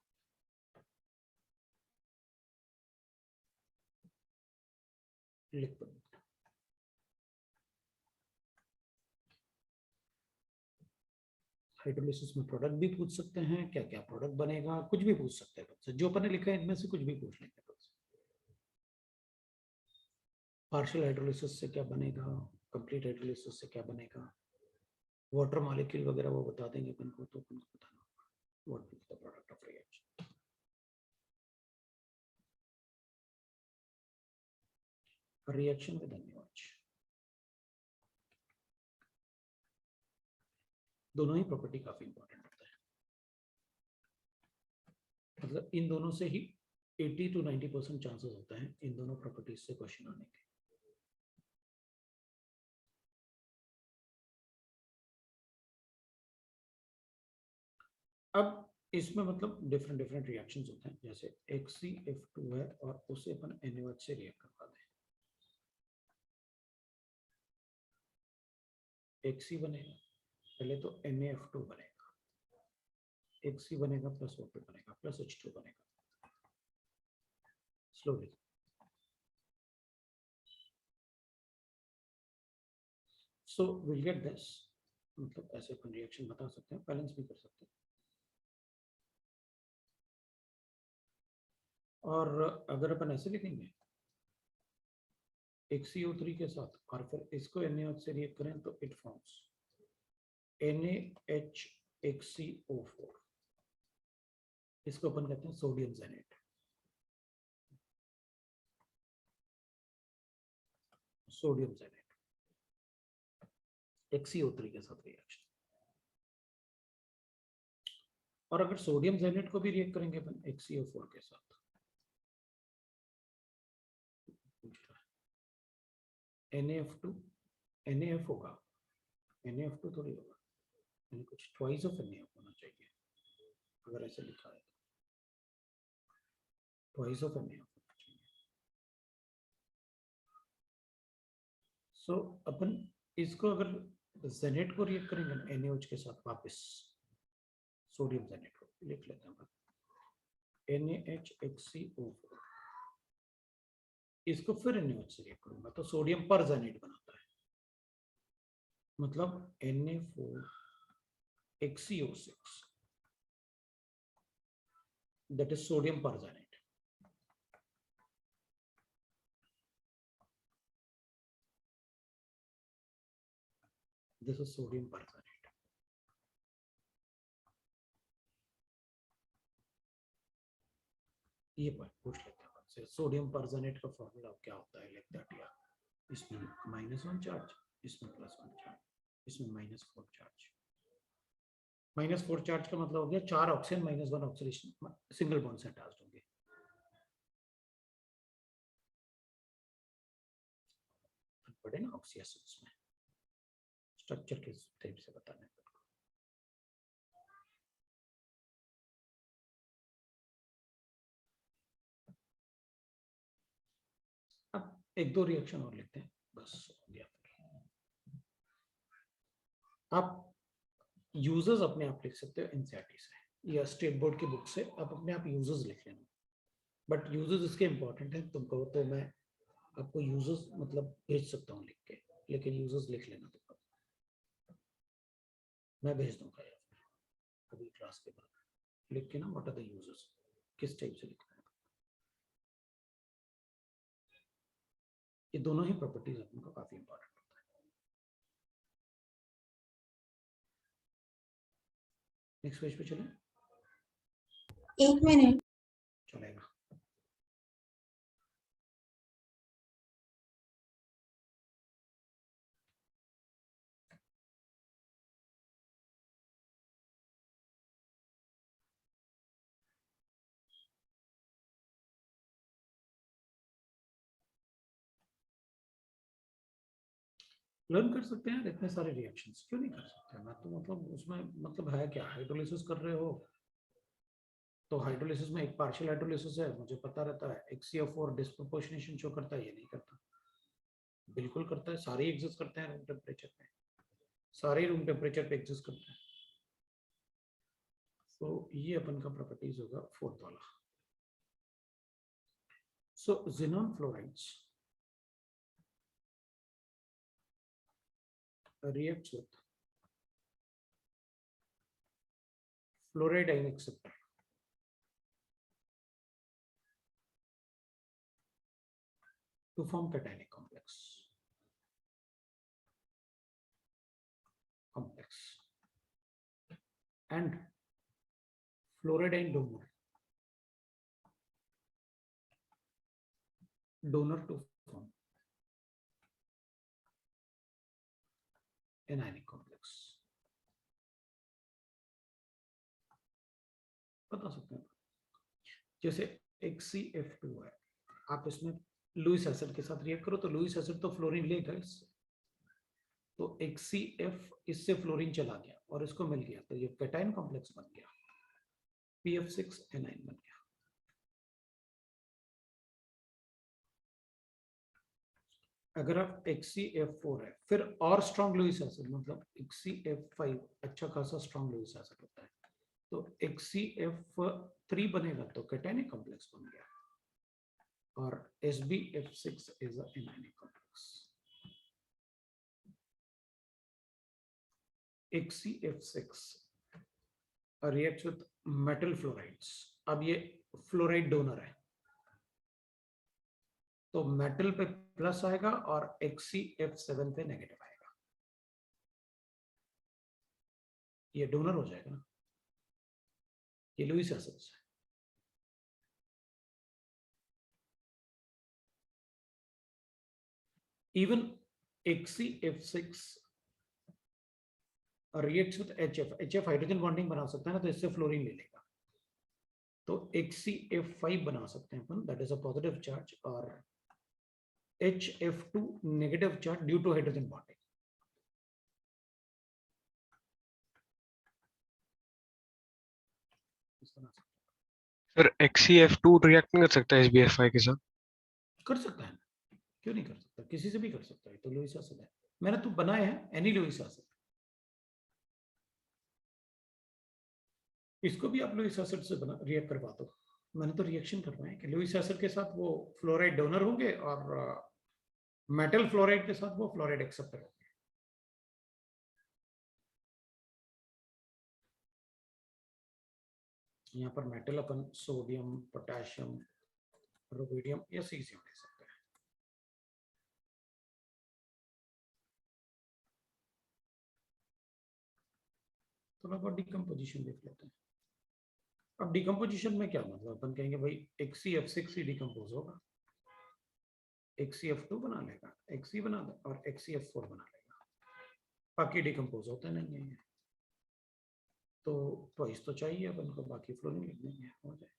Hydrolysis में प्रोडक्ट भी पूछ सकते हैं, क्या क्या प्रोडक्ट बनेगा, कुछ भी पूछ सकते हैं। जो अपन ने लिखा है इनमें से कुछ भी पूछ लेंगे। पार्शियल हाइड्रोलाइसिस से क्या बनेगा, कंप्लीट हाइड्रोलाइसिस से क्या बनेगा, वाटर मॉलिक्यूल वगैरह वो बता देंगे अपन को, तो अपन को बताना होगा what is the product of reaction. Reaction with NaOH, दोनों ही प्रॉपर्टी काफी इंपॉर्टेंट होता है, मतलब इन दोनों से ही 80 to 90% चांसेस होता है इन दोनों प्रॉपर्टीज से क्वेश्चन आने के। अब इसमें मतलब डिफरेंट रिएक्शंस होते हैं, जैसे HCF2 है और उसे अपन NaOH से रिएक्ट करवा दें, Hc बनेगा, पहले तो NaF2 बनेगा, Hc बनेगा प्लस O2 बनेगा प्लस H2 बनेगा, slowly. So will get this, मतलब ऐसे अपन रिएक्शन बता सकते हैं, बैलेंस भी कर सकते हैं। और अगर अपन ऐसे लिखेंगे HCO3 के साथ और फिर इसको NaOH से रिएक्ट करें तो इट फॉर्म्स NaHHCO4, इसको अपन कहते हैं sodium Janet. Sodium Janet HCO3 के साथ रिएक्शन। और अगर सोडियम जेनेट को भी रिएक्ट करेंगे अपन HCO4 के साथ, NaF2 NaF होगा, NaF2 थोड़ी होगा, यानी कुछ ट्वाइस ऑफ NaF होना चाहिए। अगर ऐसे लिखा है ट्वाइस ऑफ NaF होना चाहिए। सो अपन इसको अगर जेनेट को रिएक्ट करेंगे NaOH के साथ, वापस सोडियम जेनेट को लिख लेते हैं NaHHCO4, इसको फिर NaOH से रिएक्ट करूंगा तो सोडियम पर जेनेट बनाता है, मतलब Na4HCO6, that is sodium perxenate. This is sodium perxenate. ये पूछ लेते हैं आपसे, सोडियम परजेनेट का फॉर्मूला क्या होता है, लिख दैट यार, इसमें -1 चार्ज, इसमें +1 चार्ज, इसमें -4 चार्ज। -4 चार्ज का मतलब हो गया 4 ऑक्सीजन -1 ऑक्सीडेशन सिंगल बॉन्ड से अटैच्ड होंगे। पड़े ना ऑक्सी एसिड्स में, स्ट्रक्चर के टाइप से बताने को। अब एक दो रिएक्शन और लेते हैं, बस हो गया। आप यूजर्स अपने आप लिख सकते हो एनसीईआरटी से या स्टेट बोर्ड की बुक से, आप अपने आप यूजर्स लिख लेना, बट यूजर्स इसके इंपॉर्टेंट है। तुम कहो तो मैं आपको यूजर्स मतलब भेज सकता हूँ लिख के, लेकिन यूजर्स लिख लेना तुम, मैं भेज दूंगा यार अभी क्लास के बाद लिख के ना, व्हाट आर द यूजर्स, किस टाइप से लिखना है। ये दोनों ही प्रॉपर्टीज अपन को काफी इंपॉर्टेंट होता है। नेक्स्ट पेज पे चलें, 1 मिनट। चलेगा। लर्न कर सकते हैं इतने सारे रिएक्शंस, क्यों नहीं कर सकते। मैं तो मतलब उसमें मतलब है क्या, हाइड्रोलिसिस कर रहे हो तो हाइड्रोलिसिस में एक पार्शियल हाइड्रोलिसिस है, मुझे पता रहता है। HCl4 डिस्प्रोपोर्शनेशन शो करता है, ये नहीं करता, बिल्कुल करता है। सारे एग्जिस्ट करते हैं रूम टेम्परेचर पे, सारे रूम टेम्परेचर पे एग्जिस्ट करते हैं। तो ये अपन का प्रॉपर्टीज होगा फोर्थ वाला। सो xenon fluorides reacts with fluoride ion acceptor to form cationic complex and fluoride ion donor to form anionic complex। बता सकते हैं जैसे HCF2 है, आप इसमें लुईस एसिड के साथ रिएक्ट करो तो लुईस एसिड तो फ्लोरीन लेगा इससे, तो HCF इससे फ्लोरीन चला गया और इसको मिल गया, तो ये कैटायन कॉम्प्लेक्स बन गया, PF6 एनाइन बन गया। अगर आप HCF4 है फिर और स्ट्रॉन्ग लुईस एसिड, मतलब HCF5 अच्छा खासा स्ट्रॉन्ग लुईस एसिड होता है, तो HCF3 बनेगा तो कैटायनिक कॉम्प्लेक्स बन गया, और SbF6 is a anionic complex. HCF6 reacts with metal fluorides। अब ये फ्लोराइड डोनर है तो मेटल पे प्लस आएगा और HCF7 पे नेगेटिव आएगा, ये डोनर हो जाएगा ना, ये लुईस एसिड्स है। Even HCF6 reacts with HF hydrogen bonding बना सकता है ना, तो इससे फ्लोरीन ले लेगा, तो HCF5 बना सकते हैं अपन, that is a positive charge, और HF2 negative charge due to hydrogen bonding. Sir HCF2 react नहीं कर सकता SbF5 के साथ? कर सकता है, क्यों नहीं कर सकता, किसी से भी कर सकता है, तो लुईस एसिड है, मैंने तो बनाए हैं एनी लुईस एसिड, इसको भी आप लुईस एसिड से बना रिएक्ट करवा दो। मैंने तो रिएक्शन करवाए हैं कि लुईस एसिड के साथ वो फ्लोराइड डोनर होंगे और मेटल फ्लोराइड के साथ वो फ्लोराइड एक्सेप्टर होंगे। यहाँ पर मेटल अपन सोडियम, पोटेशियम, रुबिडियम या सीजियम ले सकते हैं। थोड़ा बहुत डिकम्पोजिशन देख लेते हैं। अब डिकम्पोजिशन में क्या मतलब, अपन कहेंगे भाई HCF6 ही डिकम्पोज होगा, HCF2 बना लेगा, Xe बना दे और HCF4 बना लेगा, बाकी डिकम्पोज होते नहीं है, तो ट्वाइस तो चाहिए अपन को, बाकी फ्लोरीन लिख देंगे हो जाए।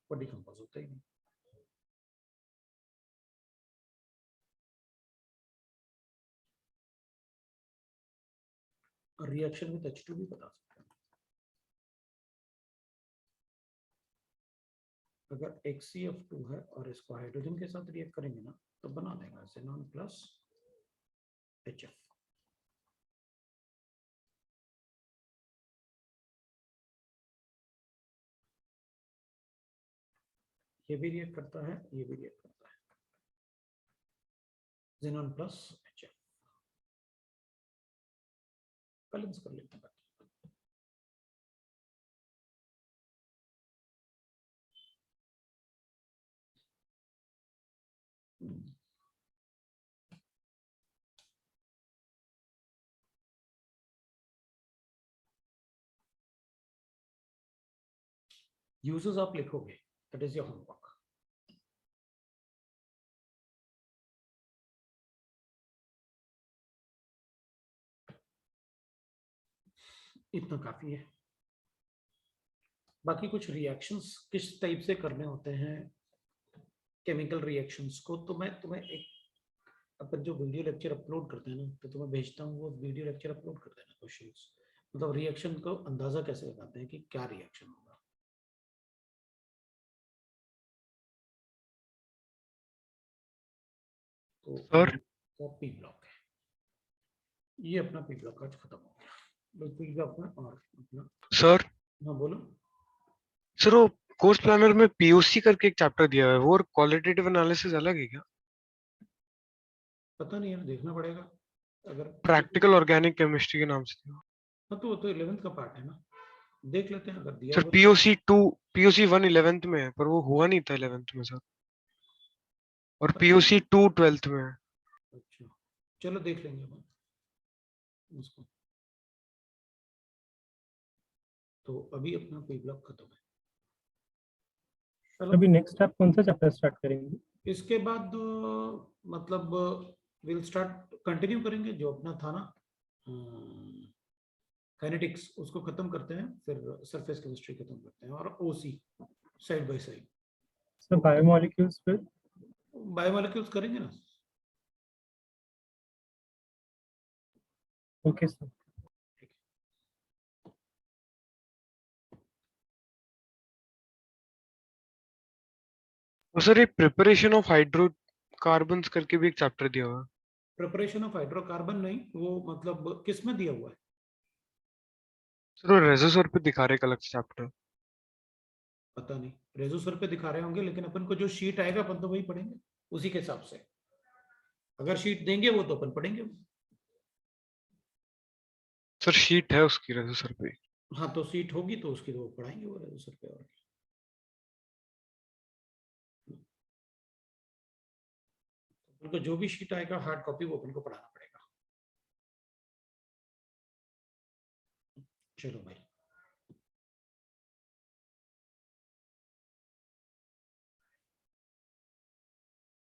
वो डिकम्पोज होता ही नहीं। और रिएक्शन विद H2 भी बता सकते हैं। अगर HCF2 है और इसको हाइड्रोजन के साथ रिएक्ट करेंगे ना तो बना देगा xenon प्लस HF। ये भी रिएक्ट करता है, ये भी रिएक्ट करता है, xenon प्लस HF। बैलेंस कर लेते हैं बाकी। यूजेस आप लिखोगे, दैट इज योर होमवर्क। इतना काफी है। बाकी कुछ रिएक्शंस किस टाइप से करने होते हैं केमिकल रिएक्शंस को, तो मैं तुम्हें एक अपन जो वीडियो लेक्चर अपलोड करते हैं ना, तो तुम्हें भेजता हूँ, वो वीडियो लेक्चर अपलोड कर देना क्वेश्चंस, मतलब रिएक्शन को अंदाजा कैसे लगाते हैं कि क्या रिएक्शन होगा। तो सर पी ब्लॉक है, ये अपना पी ब्लॉक आज खत्म हो गया। पी ब्लॉक में और अपना, सर हाँ बोलो। सर वो कोर्स प्लानर में पीओसी करके एक चैप्टर दिया हुआ है, वो और क्वालिटेटिव एनालिसिस अलग है क्या? पता नहीं है, देखना पड़ेगा। अगर प्रैक्टिकल ऑर्गेनिक केमिस्ट्री के नाम से दिया। हाँ तो वो तो 11th का पार्ट है ना, देख लेते हैं अगर दिया सर हुआ तो। पीओसी 1 11th में है, पर वो हुआ नहीं था 11th में सर, और पीओसी 2 12th में है। अच्छा चलो देख लेंगे अपन उसको। तो अभी अपना पी ब्लॉक खत्म है। चलो अभी नेक्स्ट आप कौन सा चैप्टर स्टार्ट करेंगे? इसके बाद मतलब विल स्टार्ट कंटिन्यू करेंगे जो अपना था ना काइनेटिक्स, उसको खत्म करते हैं, फिर सरफेस केमिस्ट्री खत्म करते हैं, और ओसी side by side. Sir biomolecules पे बायोमोलिक्यूल्स करेंगे ना। Okay sir. और सर एक प्रिपरेशन ऑफ हाइड्रोकार्बन्स करके भी एक चैप्टर दिया हुआ है। प्रिपरेशन ऑफ हाइड्रोकार्बन नहीं, वो मतलब किस में दिया हुआ है? सर वो रेजोसर पे दिखा रहे एक अलग चैप्टर। पता नहीं, रेजो सर पे दिखा रहे होंगे, लेकिन अपन को जो शीट आएगा अपन तो वही पढ़ेंगे उसी के हिसाब से। अगर शीट देंगे वो तो अपन पढ़ेंगे। सर शीट है उसकी रेजोसर पे। हाँ तो सीट होगी तो उसकी तो पढ़ाएंगे वो रेजो सर पे। और अपन को जो भी शीट आएगा हार्ड कॉपी वो अपन को पढ़ाना पड़ेगा। चलो भाई,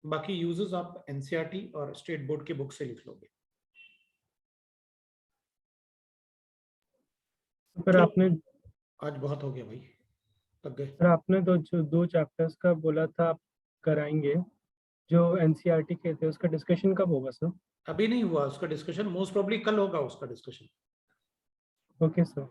बाकी यूजेस आप एनसीईआरटी और स्टेट बोर्ड के बुक से लिख लोगे। सर आपने आज बहुत हो गया भाई, थक गए। सर आपने दो चैप्टर्स का बोला था आप कराएंगे, जो एनसीईआरटी के थे, उसका डिस्कशन कब होगा सर? अभी नहीं हुआ उसका डिस्कशन, मोस्ट प्रोबेबली कल होगा उसका डिस्कशन। Okay sir.